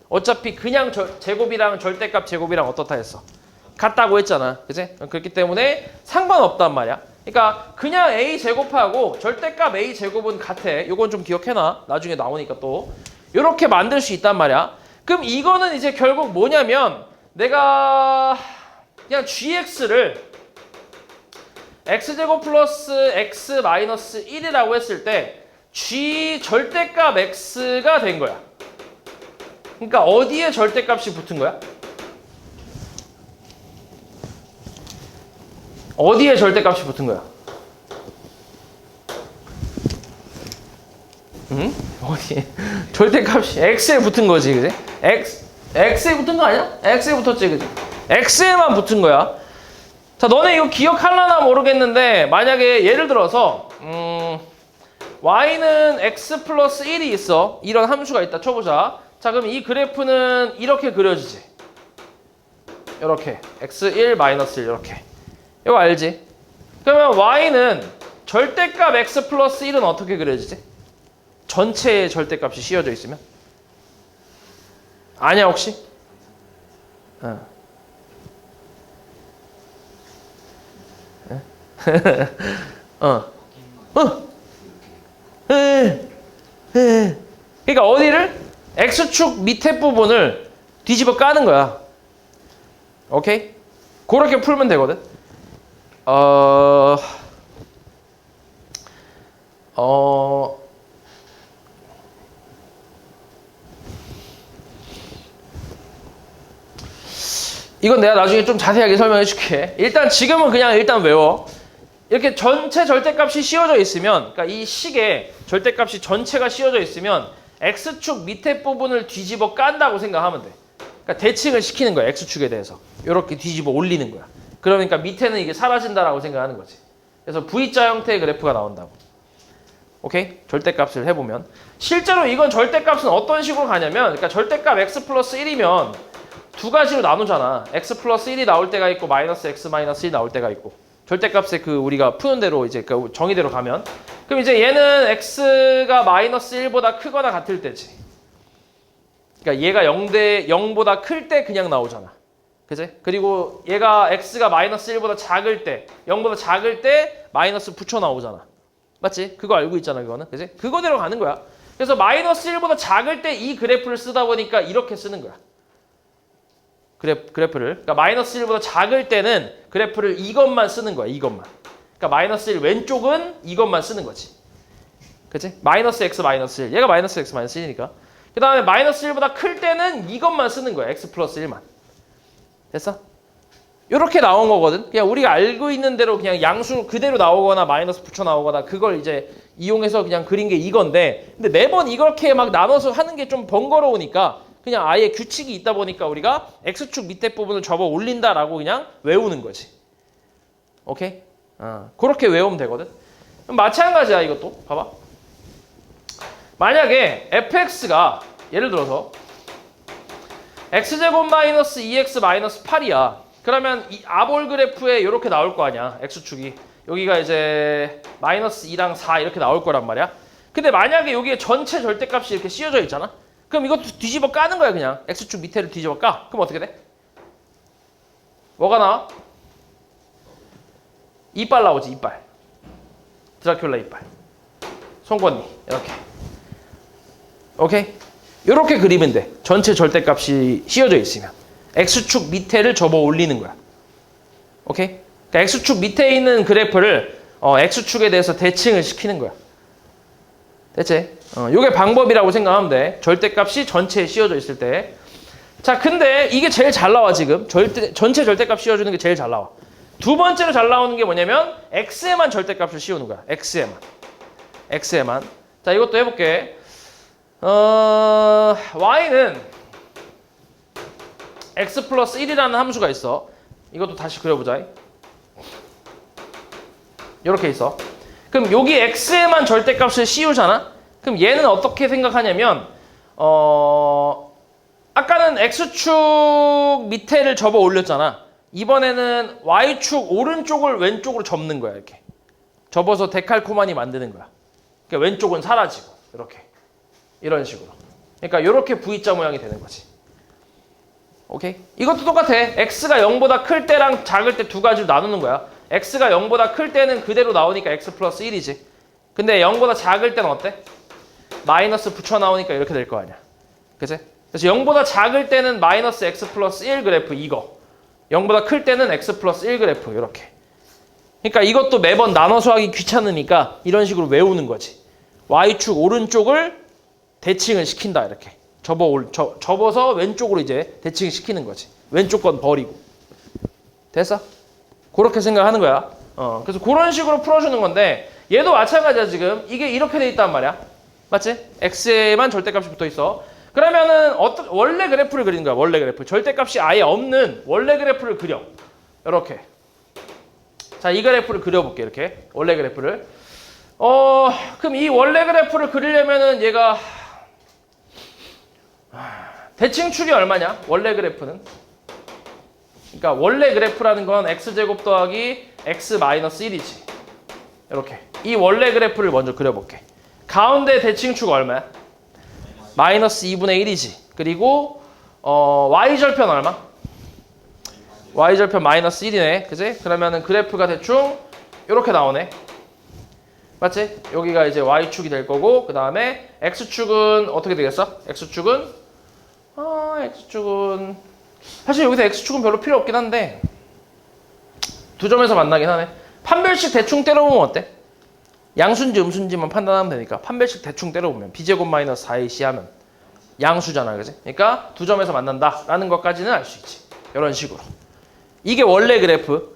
어차피 그냥 제곱이랑 절대값 제곱이랑 어떻다 했어? 같다고 했잖아. 그치? 그렇기 때문에 상관없단 말이야. 그러니까 그냥 a 제곱하고 절대값 a 제곱은 같아. 요건 좀 기억해놔. 나중에 나오니까 또. 요렇게 만들 수 있단 말이야. 그럼 이거는 이제 결국 뭐냐면 내가 그냥 gx를 x제곱 플러스 x 마이너스 1이라고 했을 때 g 절대값 x가 된 거야. 그러니까 어디에 절대값이 붙은 거야? 어디에 절대값이 붙은 거야? 응? 어디? 절대값이 x에 붙은 거지, 그지? x에 붙은 거 아니야? x에 붙었지, 그지? x에만 붙은 거야. 자, 너네 이거 기억할라나 모르겠는데 만약에 예를 들어서 y는 x 플러스 1이 있어. 이런 함수가 있다 쳐보자. 자, 그럼 이 그래프는 이렇게 그려지지. 이렇게 x1 마이너스 1 이렇게. 이거 알지? 그러면 y는 절대값 x 플러스 1은 어떻게 그려지지? 전체의 절대값이 씌워져 있으면? 아냐 혹시? 그러니까 어디를? x축 밑에 부분을 뒤집어 까는 거야. 오케이? 그렇게 풀면 되거든. 이건 내가 나중에 좀 자세하게 설명해 줄게. 일단 지금은 그냥 일단 외워. 이렇게 전체 절대값이 씌워져 있으면, 그러니까 이 식에 절대값이 전체가 씌워져 있으면 x축 밑에 부분을 뒤집어 깐다고 생각하면 돼. 그러니까 대칭을 시키는 거야, x축에 대해서. 이렇게 뒤집어 올리는 거야. 그러니까 밑에는 이게 사라진다라고 생각하는 거지. 그래서 V자 형태의 그래프가 나온다고. 오케이? 절대값을 해보면. 실제로 이건 절대값은 어떤 식으로 가냐면, 그러니까 절대값 x 플러스 1이면 두 가지로 나누잖아. x 플러스 1이 나올 때가 있고 마이너스 x 마이너스 1이 나올 때가 있고. 절대값에 그 우리가 푸는 대로 이제 그 정의대로 가면. 그럼 이제 얘는 x가 마이너스 1보다 크거나 같을 때지. 그러니까 얘가 0보다 클 때 그냥 나오잖아. 그치? 그리고 얘가 x가 마이너스 1보다 작을 때, 0보다 작을 때 마이너스 붙여 나오잖아. 맞지? 그거 알고 있잖아, 그거는. 그치? 그거대로 가는 거야. 그래서 마이너스 1보다 작을 때 이 그래프를 쓰다 보니까 이렇게 쓰는 거야. 그래프를. 그러니까 마이너스 1보다 작을 때는 그래프를 이것만 쓰는 거야, 이것만. 그러니까 마이너스 1 왼쪽은 이것만 쓰는 거지. 그치? 마이너스 x 마이너스 1. 얘가 마이너스 x 마이너스 1이니까. 그 다음에 마이너스 1보다 클 때는 이것만 쓰는 거야, x 플러스 1만. 됐어? 이렇게 나온 거거든. 그냥 우리가 알고 있는 대로 그냥 양수 그대로 나오거나 마이너스 붙여 나오거나 그걸 이제 이용해서 그냥 그린 게 이건데, 근데 매번 이렇게 막 나눠서 하는 게 좀 번거로우니까 그냥 아예 규칙이 있다 보니까 우리가 x축 밑에 부분을 접어 올린다라고 그냥 외우는 거지. 오케이? 그렇게 외우면 되거든. 그럼 마찬가지야, 이것도. 봐봐. 만약에 fx가 예를 들어서 x제곱 마이너스 2x 마이너스 8이야. 그러면 이 아볼 그래프에 이렇게 나올 거 아니야, x축이. 여기가 이제 마이너스 2랑 4 이렇게 나올 거란 말이야. 근데 만약에 여기에 전체 절대값이 이렇게 씌워져 있잖아. 그럼 이것도 뒤집어 까는 거야, 그냥. x축 밑에를 뒤집어 까. 그럼 어떻게 돼? 뭐가 나와? 이빨 나오지, 이빨. 드라큘라 이빨. 송곳니. 이렇게. 오케이? 이렇게 그리면 돼. 전체 절대값이 씌워져 있으면. x축 밑에를 접어 올리는 거야. 오케이? 그러니까 x축 밑에 있는 그래프를 x축에 대해서 대칭을 시키는 거야. 됐지? 요게 방법이라고 생각하면 돼. 절대값이 전체에 씌워져 있을 때. 자, 근데 이게 제일 잘 나와, 지금. 전체 절대값 씌워주는 게 제일 잘 나와. 두 번째로 잘 나오는 게 뭐냐면 x에만 절대값을 씌우는 거야. x에만. 자, 이것도 해볼게. y는 x 플러스 1이라는 함수가 있어. 이것도 다시 그려보자. 이렇게 있어. 그럼 여기 x에만 절대값을 씌우잖아? 그럼 얘는 어떻게 생각하냐면 아까는 x축 밑에를 접어 올렸잖아. 이번에는 y축 오른쪽을 왼쪽으로 접는 거야. 이렇게 접어서 데칼코마니 만드는 거야. 그러니까 왼쪽은 사라지고 이렇게 이런 식으로. 그러니까 이렇게 V자 모양이 되는 거지. 오케이? 이것도 똑같아. x가 0보다 클 때랑 작을 때 두 가지로 나누는 거야. x가 0보다 클 때는 그대로 나오니까 x 플러스 1이지. 근데 0보다 작을 때는 어때? 마이너스 붙여 나오니까 이렇게 될 거 아니야. 그치? 그래서 0보다 작을 때는 마이너스 x 플러스 1 그래프 이거. 0보다 클 때는 x 플러스 1 그래프 이렇게. 그러니까 이것도 매번 나눠서 하기 귀찮으니까 이런 식으로 외우는 거지. y축 오른쪽을 대칭을 시킨다 이렇게. 접어서 왼쪽으로 이제 대칭 시키는 거지. 왼쪽 건 버리고. 됐어? 그렇게 생각하는 거야. 그래서 그런 식으로 풀어주는 건데 얘도 마찬가지야 지금. 이게 이렇게 돼 있단 말이야. 맞지? x에만 절대값이 붙어 있어. 그러면은 원래 그래프를 그리는 거야. 원래 그래프. 절대값이 아예 없는 원래 그래프를 그려. 이렇게. 자, 이 그래프를 그려볼게. 이렇게. 원래 그래프를. 그럼 이 원래 그래프를 그리려면은 얘가 대칭축이 얼마냐? 원래 그래프는. 그러니까 원래 그래프라는 건 x제곱 더하기 x 마이너스 1이지. 이렇게. 이 원래 그래프를 먼저 그려볼게. 가운데 대칭축 얼마야? 마이너스 2분의 1이지. 그리고 y절편 얼마? y절편 마이너스 1이네. 그지? 그러면은 그래프가 대충 이렇게 나오네. 맞지? 여기가 이제 y축이 될 거고 그 다음에 x축은 어떻게 되겠어? x축은 사실 여기서 x축은 별로 필요 없긴 한데 두 점에서 만나긴 하네. 판별식 대충 때려보면 어때? 양수인지 음수인지만 판단하면 되니까 판별식 대충 때려보면 b제곱 마이너스 4ac 하면 양수잖아. 그지? 그러니까 두 점에서 만난다라는 것까지는 알 수 있지. 이런 식으로. 이게 원래 그래프.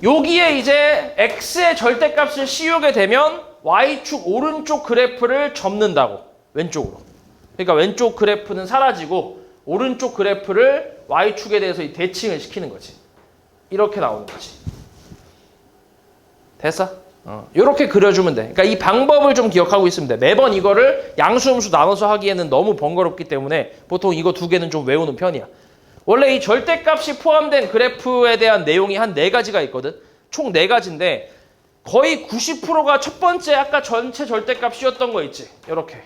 여기에 이제 x의 절대값을 씌우게 되면 y축 오른쪽 그래프를 접는다고. 왼쪽으로. 그러니까 왼쪽 그래프는 사라지고 오른쪽 그래프를 y축에 대해서 이 대칭을 시키는 거지. 이렇게 나오는 거지. 됐어? 이렇게 그려주면 돼. 그러니까 이 방법을 좀 기억하고 있으면 돼. 매번 이거를 양수, 음수 나눠서 하기에는 너무 번거롭기 때문에 보통 이거 두 개는 좀 외우는 편이야. 원래 이 절대값이 포함된 그래프에 대한 내용이 한 4가지가 있거든. 총 4가지인데 거의 90%가 첫 번째 아까 전체 절대값이었던 거 있지. 이렇게.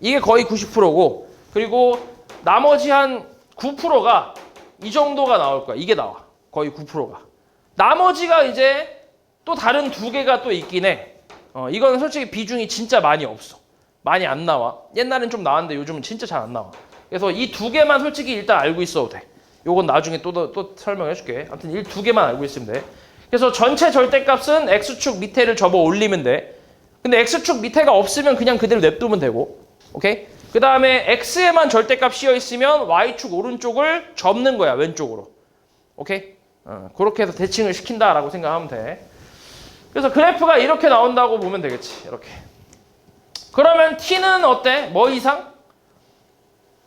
이게 거의 90%고 그리고 나머지 한 9%가 이 정도가 나올 거야. 이게 나와. 거의 9%가. 나머지가 이제 또 다른 2개가 또 있긴 해. 이건 솔직히 비중이 진짜 많이 없어. 많이 안 나와. 옛날엔 좀 나왔는데 요즘은 진짜 잘 안 나와. 그래서 이 2개만 솔직히 일단 알고 있어도 돼. 요건 나중에 또 설명해 줄게. 아무튼 이 2개만 알고 있으면 돼. 그래서 전체 절대값은 x축 밑에를 접어 올리면 돼. 근데 x축 밑에가 없으면 그냥 그대로 냅두면 되고. 오케이? 그 다음에 x에만 절대값 씌어 있으면 y축 오른쪽을 접는 거야. 왼쪽으로. 오케이? 그렇게 해서 대칭을 시킨다라고 생각하면 돼. 그래서 그래프가 이렇게 나온다고 보면 되겠지. 이렇게. 그러면 t는 어때? 뭐 이상?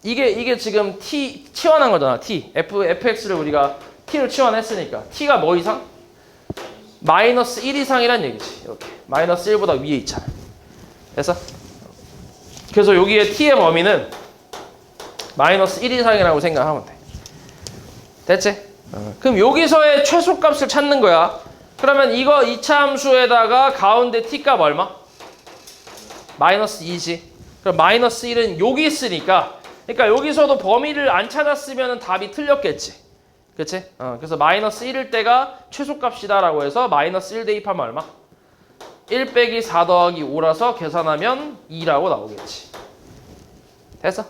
이게 지금 t 치환한 거잖아. t. fx를 우리가 t를 치환했으니까. t가 뭐 이상? 마이너스 1 이상이란 얘기지. 이렇게. 마이너스 1보다 위에 있잖아. 됐어? 그래서 여기에 t의 범위는 마이너스 1 이상이라고 생각하면 돼. 됐지? 그럼 여기서의 최소값을 찾는 거야. 그러면 이거 2차 함수에다가 가운데 t값 얼마? 마이너스 2지. 그럼 마이너스 1은 여기 있으니까 그러니까 여기서도 범위를 안 찾았으면 답이 틀렸겠지. 그치? 그래서 마이너스 1일 때가 최소값이다라고 해서 마이너스 1 대입하면 얼마? 1 빼기 4 더하기 5라서 계산하면 2라고 나오겠지. 됐어?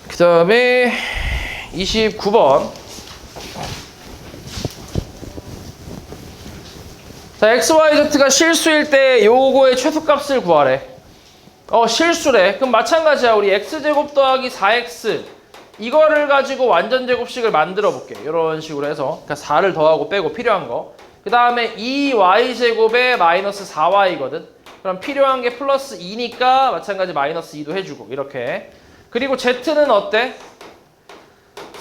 그 다음에 29번. 자, XYZ가 실수일 때 요거의 최소값을 구하래. 실수래. 그럼 마찬가지야. 우리 X제곱 더하기 4X 이거를 가지고 완전제곱식을 만들어 볼게. 이런 식으로 해서 그러니까 4를 더하고 빼고 필요한 거. 그 다음에 2Y제곱에 마이너스 4Y거든. 그럼 필요한 게 플러스 2니까 마찬가지 마이너스 2도 해주고 이렇게. 그리고 z는 어때?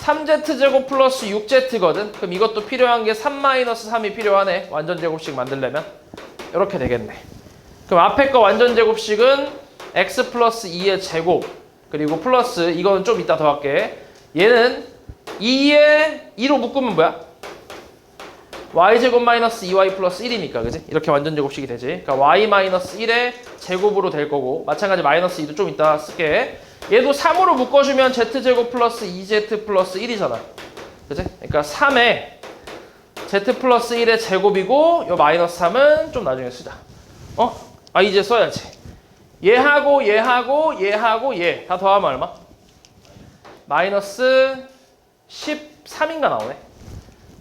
3z제곱 플러스 6z거든. 그럼 이것도 필요한 게 3-3이 필요하네. 완전 제곱식 만들려면. 이렇게 되겠네. 그럼 앞에 거 완전 제곱식은 x 플러스 2의 제곱 그리고 플러스 이거는 좀 이따 더 할게. 얘는 2에 2로 묶으면 뭐야? y제곱 마이너스 2y 플러스 1이니까 그지? 이렇게 완전 제곱식이 되지. 그러니까 y 마이너스 1의 제곱으로 될 거고 마찬가지 마이너스 2도 좀 이따 쓸게. 얘도 3으로 묶어주면 z제곱 플러스 2z 플러스 1이잖아. 그지? 그러니까 3에 z 플러스 1의 제곱이고 요 마이너스 3은 좀 나중에 쓰자. 이제 써야지. 얘하고 얘하고 얘하고 얘 다 더하면 얼마? 마이너스 13인가 나오네.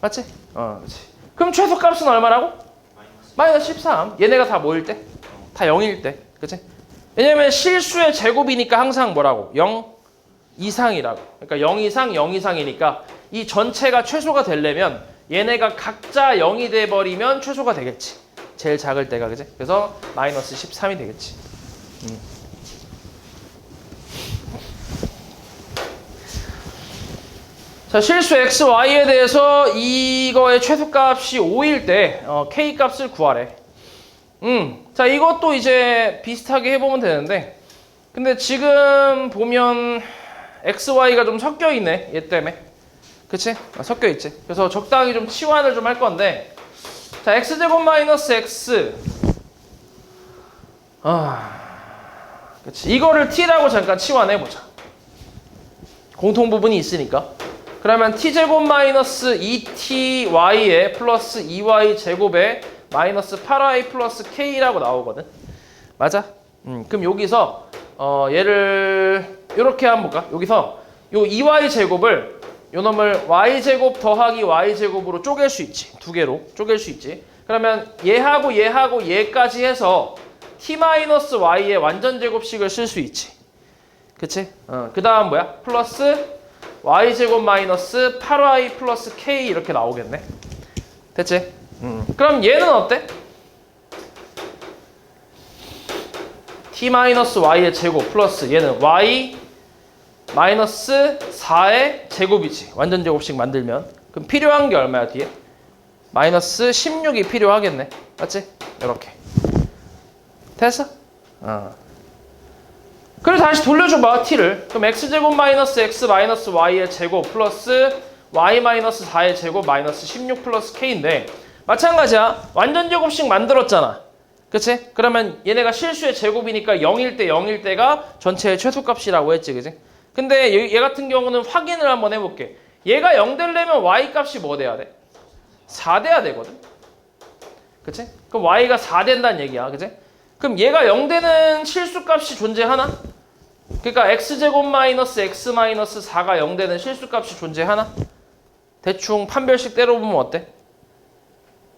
맞지? 그렇지. 그럼 최소값은 얼마라고? 마이너스 13. 얘네가 다 뭐일 때? 다 0일 때. 그치? 왜냐면 실수의 제곱이니까 항상 뭐라고? 0 이상이라고. 그러니까 0 이상, 0 이상이니까 이 전체가 최소가 되려면 얘네가 각자 0이 돼버리면 최소가 되겠지. 제일 작을 때가. 그치? 그래서 마이너스 13이 되겠지. 자, 실수 x, y에 대해서 이거의 최소값이 5일 때 k 값을 구하래. 자, 이것도 이제 비슷하게 해보면 되는데 근데 지금 보면 x, y가 좀 섞여 있네. 얘 때문에. 그치? 섞여 있지. 그래서 적당히 좀 치환을 좀 할 건데 자, x제곱 마이너스 x 그치. 이거를 t라고 잠깐 치환해보자. 공통 부분이 있으니까. 그러면 t제곱 마이너스 2ty에 플러스 2y 제곱에 마이너스 8y 플러스 k라고 나오거든. 맞아? 그럼 여기서 얘를 이렇게 한번 볼까? 여기서 요 2y 제곱을 요 놈을 y 제곱 더하기 y 제곱으로 쪼갤 수 있지. 두 개로 쪼갤 수 있지. 그러면 얘하고 얘하고 얘까지 해서 t 마이너스 y의 완전 제곱식을 쓸 수 있지. 그치? 그 다음 뭐야? 플러스 y제곱 마이너스 8y 플러스 k 이렇게 나오겠네. 됐지? 그럼 얘는 어때? t 마이너스 y의 제곱 플러스 얘는 y 마이너스 4의 제곱이지. 완전 제곱식 만들면. 그럼 필요한 게 얼마야 뒤에? 마이너스 16이 필요하겠네. 맞지? 이렇게. 됐어? 그리고 다시 돌려줘봐 t를. 그럼 x제곱 마이너스 x 마이너스 y의 제곱 플러스 y 마이너스 4의 제곱 마이너스 16 플러스 k인데 마찬가지야. 완전 제곱식 만들었잖아. 그치? 그러면 얘네가 실수의 제곱이니까 0일 때 0일 때가 전체의 최소값이라고 했지. 그치? 근데 얘 같은 경우는 확인을 한번 해볼게. 얘가 0 되려면 y 값이 뭐 돼야 돼? 4 돼야 되거든. 그치? 그럼 y가 4 된다는 얘기야. 그치? 그럼 얘가 0 되는 실수값이 존재하나? 그러니까 x제곱 마이너스 x 마이너스 4가 0 되는 실수값이 존재하나? 대충 판별식 때려보면 어때?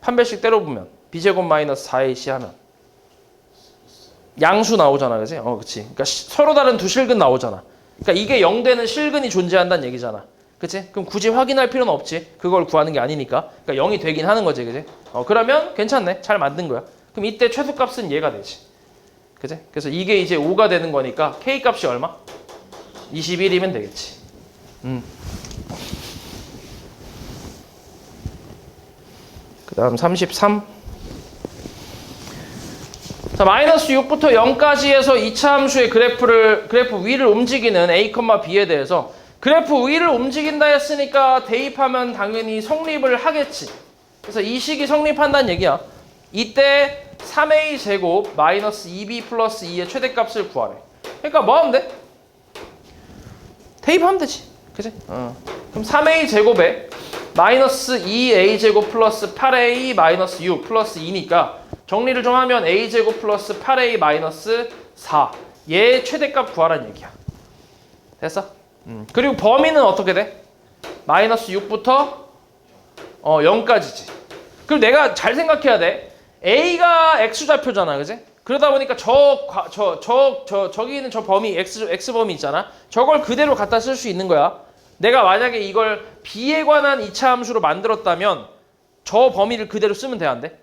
판별식 때려보면 b제곱 마이너스 4ac 하면 양수 나오잖아. 그치? 그치. 그러니까 서로 다른 두 실근 나오잖아. 그러니까 이게 0 되는 실근이 존재한다는 얘기잖아. 그치? 그럼 굳이 확인할 필요는 없지. 그걸 구하는 게 아니니까. 그러니까 0이 되긴 하는 거지. 그치? 그러면 괜찮네. 잘 만든 거야. 그럼 이때 최소값은 얘가 되지. 그치? 그래서 이게 이제 5가 되는 거니까 k 값이 얼마? 21이면 되겠지. 그 다음 33. 자, 마이너스 6부터 0까지 해서 2차 함수의 그래프 위를 움직이는 a, b에 대해서 그래프 위를 움직인다 했으니까 대입하면 당연히 성립을 하겠지. 그래서 이 식이 성립한다는 얘기야. 이때 3a 제곱 마이너스 2b 플러스 2의 최대값을 구하래. 그러니까 뭐 하면 돼? 대입하면 되지. 그치? 그럼 3a 제곱에 마이너스 2a 제곱 플러스 8a 마이너스 6 플러스 2니까 정리를 좀 하면 a 제곱 플러스 8a 마이너스 4 얘의 최대값 구하라는 얘기야. 됐어? 그리고 범위는 어떻게 돼? 마이너스 6부터 0까지지. 그럼 내가 잘 생각해야 돼. a가 x좌표잖아. 그지? 그러다 보니까 저기 있는 저 범위 x 범위 있잖아. 저걸 그대로 갖다 쓸 수 있는 거야. 내가 만약에 이걸 b에 관한 2차 함수로 만들었다면 저 범위를 그대로 쓰면 돼, 안 돼?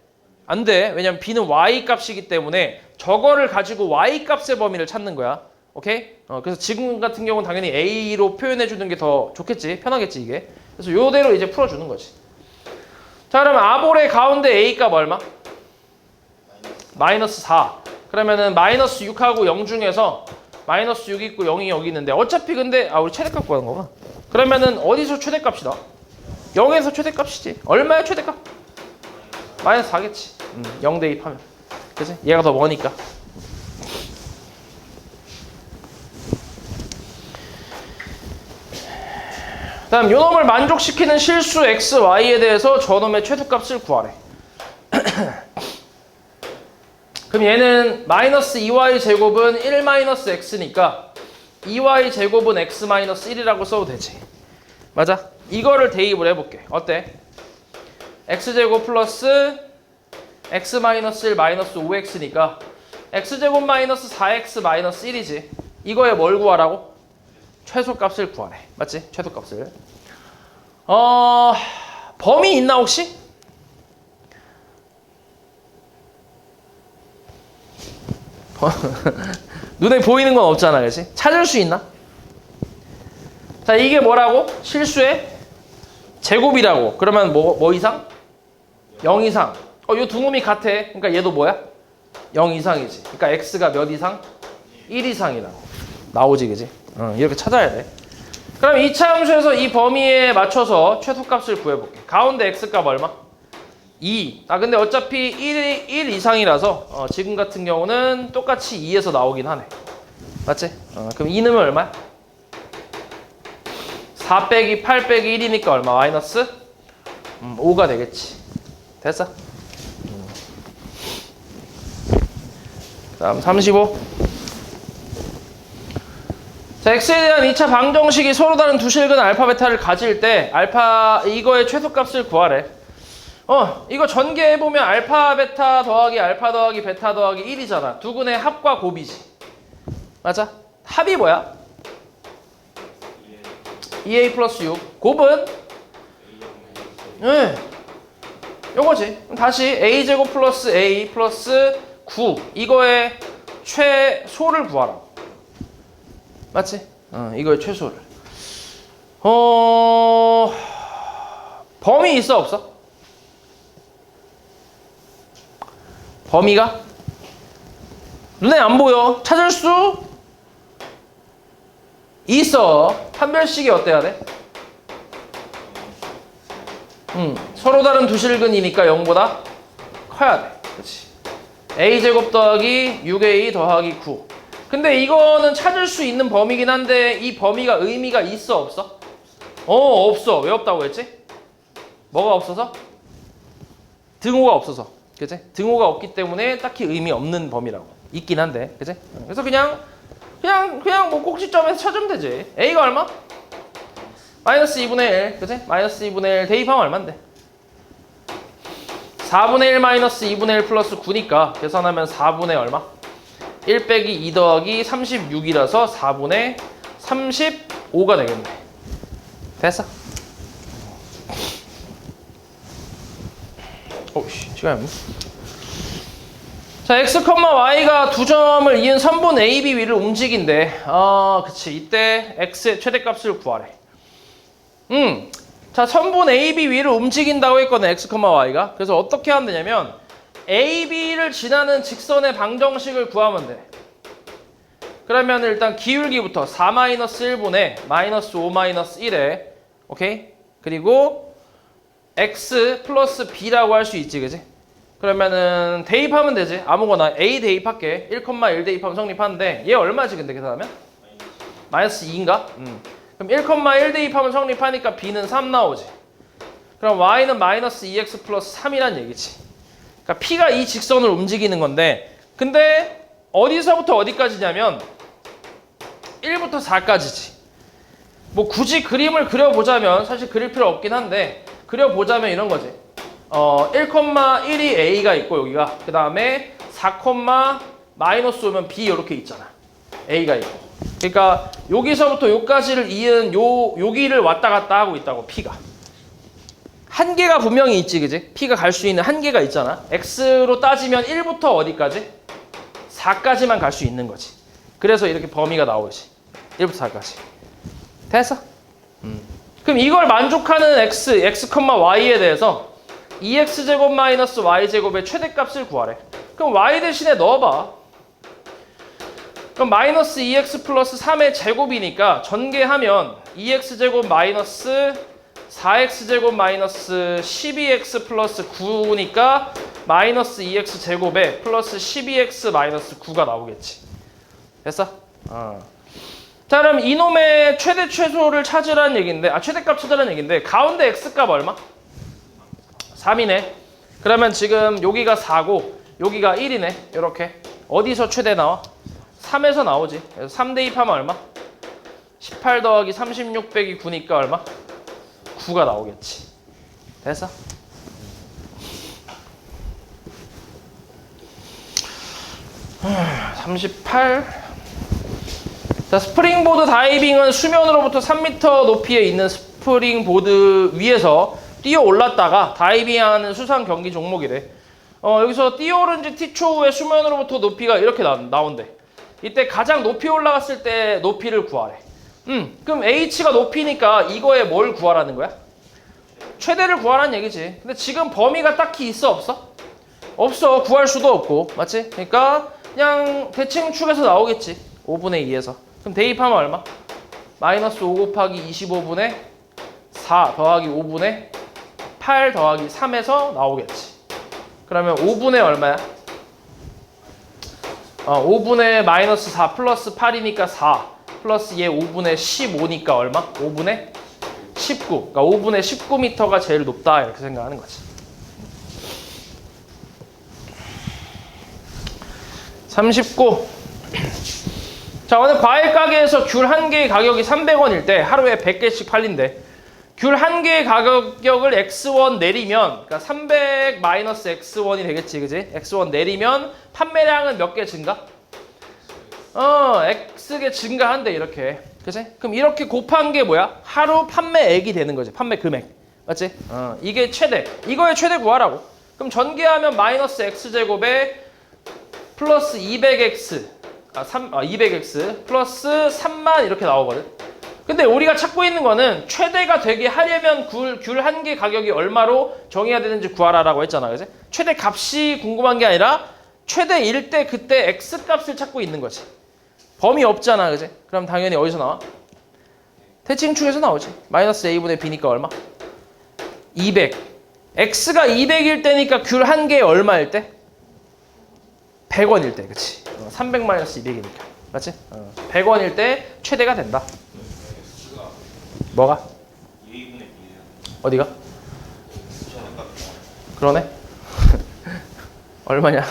안 돼. 왜냐면 b는 y 값이기 때문에 저거를 가지고 y 값의 범위를 찾는 거야. 오케이? 그래서 지금 같은 경우는 당연히 a로 표현해 주는 게 더 좋겠지. 편하겠지 이게. 그래서 요대로 이제 풀어주는 거지. 자, 그러면 아볼의 가운데 a 값 얼마? 마이너스 4. 그러면은 마이너스 6하고 0 중에서 마이너스 6 있고 0이 여기 있는데 어차피 근데 우리 최대값 구하는 거구나. 그러면은 어디서 최대값이다? 0에서 최대값이지. 얼마야 최대값? 마이너스 4겠지. 0 대입하면. 그치? 얘가 더 머니까. 다음 요놈을 만족시키는 실수 x, y에 대해서 저놈의 최소값을 구하래. 그럼 얘는 마이너스 2y 제곱은 1 마이너스 x니까 2y 제곱은 x 마이너스 1이라고 써도 되지. 맞아? 이거를 대입을 해볼게. 어때? x제곱 플러스 x 마이너스 1 마이너스 5x니까 x제곱 마이너스 4x 마이너스 1이지. 이거에 뭘 구하라고? 최소값을 구하래. 맞지? 최소값을. 범위 있나 혹시? 눈에 보이는 건 없잖아, 그렇지? 찾을 수 있나? 자, 이게 뭐라고? 실수의 제곱이라고. 그러면 뭐 이상? 0 이상. 요 두 놈이 같아. 그러니까 얘도 뭐야? 0 이상이지. 그러니까 x가 몇 이상? 1 이상이라고. 나오지, 그지? 이렇게 찾아야 돼. 그럼 이차 함수에서 이 범위에 맞춰서 최소값을 구해볼게. 가운데 x값 얼마? 2. 근데 어차피 1 이상이라서 지금 같은 경우는 똑같이 2에서 나오긴 하네. 맞지? 그럼 2는 얼마야? 4 빼기 8 빼기 1이니까 얼마? 마이너스? 5가 되겠지. 됐어? 다음 35. 자, x에 대한 2차 방정식이 서로 다른 두 실근 알파 베타를 가질 때 알파 이거의 최소값을 구하래. 이거 전개해보면 알파 베타 더하기 알파 더하기 베타 더하기 1이잖아. 두 근의 합과 곱이지. 맞아? 합이 뭐야? 2a 플러스 6. 곱은? 요거지. 그럼 다시 a제곱 플러스 a 플러스 9. 이거의 최소를 구하라. 맞지? 이거의 최소를. 범위 있어 없어? 범위가? 눈에 안 보여. 찾을 수 있어. 판별식이 어때야 돼? 서로 다른 두 실근이니까 0보다 커야 돼. 그렇지. a제곱 더하기 6a 더하기 9. 근데 이거는 찾을 수 있는 범위긴 한데 이 범위가 의미가 있어 없어? 없어. 왜 없다고 했지? 뭐가 없어서? 등호가 없어서. 그치? 등호가 없기 때문에 딱히 의미 없는 범위라고. 있긴 한데. 그치? 그래서 그냥 뭐 꼭지점에서 찾으면 되지. a가 얼마? 마이너스 2분의 1. 그치? 마이너스 2분의 1 대입하면 얼만데? 4분의 1 마이너스 2분의 1 플러스 9니까 계산하면 4분의 얼마? 1 빼기 2 더하기 36이라서 4분의 35가 되겠네. 됐어? 시간이 없네. 자, x, y가 두 점을 이은 선분 AB 위를 움직인대. 그치. 이때 x의 최대값을 구하래. 자, 선분 AB 위를 움직인다고 했거든, x, y가. 그래서 어떻게 하면 되냐면 AB를 지나는 직선의 방정식을 구하면 돼. 그러면 일단 기울기부터 4-1분의 마이너스 5-1에 오케이? 그리고 x 플러스 b라고 할 수 있지, 그지? 그러면은 대입하면 되지. 아무거나 a 대입할게. 1,1 대입하면 성립하는데 얘 얼마지 근데 계산하면? 마이너스 2인가? 그럼 1,1 대입하면 성립하니까 b는 3 나오지. 그럼 y는 마이너스 2x 플러스 3이란 얘기지. 그러니까 p가 이 직선을 움직이는 건데 근데 어디서부터 어디까지냐면 1부터 4까지지. 뭐 굳이 그림을 그려보자면 사실 그릴 필요 없긴 한데 그려보자면 이런 거지. 1,1이 a가 있고 여기가 그 다음에 4, 마이너스 오면 b 이렇게 있잖아. a가 있고. 그러니까 여기서부터 여기까지를 이은 여기를 왔다 갔다 하고 있다고 p가. 한계가 분명히 있지, 그지? P가 갈 수 있는 한계가 있잖아. X로 따지면 1부터 어디까지? 4까지만 갈 수 있는 거지. 그래서 이렇게 범위가 나오지. 1부터 4까지. 됐어? 그럼 이걸 만족하는 x, y에 대해서 2x제곱 마이너스 y제곱의 최대값을 구하래. 그럼 y 대신에 넣어봐. 그럼 마이너스 2x 플러스 3의 제곱이니까 전개하면 2x제곱 마이너스 4x제곱 마이너스 12x 플러스 9니까 마이너스 2x 제곱에 플러스 12x 마이너스 9가 나오겠지. 됐어? 자, 그럼 이놈의 최대 최소를 찾으라는 얘기인데, 최대값 찾으라는 얘기인데, 가운데 x값 얼마? 3이네. 그러면 지금 여기가 4고 여기가 1이네. 이렇게. 어디서 최대 나와? 3에서 나오지. 그래서 3 대입하면 얼마? 18 더하기 36 빼기 9니까 얼마? 9가 나오겠지. 됐어? 음, 38. 자, 스프링보드 다이빙은 수면으로부터 3m 높이에 있는 스프링보드 위에서 뛰어 올랐다가 다이빙하는 수상 경기 종목이래. 여기서 뛰어오른 지 T초 후에 수면으로부터 높이가 이렇게 나온대. 이때 가장 높이 올라갔을 때 높이를 구하래. 그럼 H가 높이니까 이거에 뭘 구하라는 거야? 최대를 구하라는 얘기지. 근데 지금 범위가 딱히 있어, 없어? 없어. 구할 수도 없고. 맞지? 그러니까 그냥 대칭축에서 나오겠지. 5분의 2에서. 그럼 대입하면 얼마? 마이너스 5 곱하기 25분의 4 더하기 5분의 8 더하기 3에서 나오겠지. 그러면 5분의 얼마야? 5분의 마이너스 4 플러스 8이니까 4 플러스 얘 5분의 15니까 얼마? 5분의 19. 그러니까 5분의 19m가 제일 높다 이렇게 생각하는 거지. 39. 자, 오늘 과일 가게에서 귤 한 개의 가격이 300원일 때 하루에 100개씩 팔린대. 귤 한 개의 가격을 x1 내리면, 그러니까 300 마이너스 x1이 되겠지, 그지? x1 내리면 판매량은 몇 개 증가? x개 증가한대, 이렇게. 그지? 그럼 이렇게 곱한 게 뭐야? 하루 판매액이 되는 거지, 판매 금액. 맞지? 이게 최대. 이거의 최대 구하라고. 그럼 전개하면 마이너스 x제곱에 플러스 200x 200x 플러스 3만 이렇게 나오거든. 근데 우리가 찾고 있는 거는 최대가 되게 하려면 귤 한 개 가격이 얼마로 정해야 되는지 구하라라고 했잖아. 그지? 최대 값이 궁금한 게 아니라 최대일 때 그때 x 값을 찾고 있는 거지. 범위 없잖아. 그지? 그럼 당연히 어디서 나와? 대칭축에서 나오지. 마이너스 a분의 b니까 얼마? 200. x가 200일 때니까 귤 한 개에 얼마일 때? 100원일 때. 그치? 300 마이너스 200이니까. 맞지? 100원일 때 최대가 된다. 뭐가? 어디가? 그러네? 얼마냐?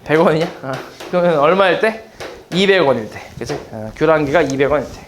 100원이냐? 그러면 얼마일 때? 200원일 때. 그치? 귤 한 개가 200원일 때.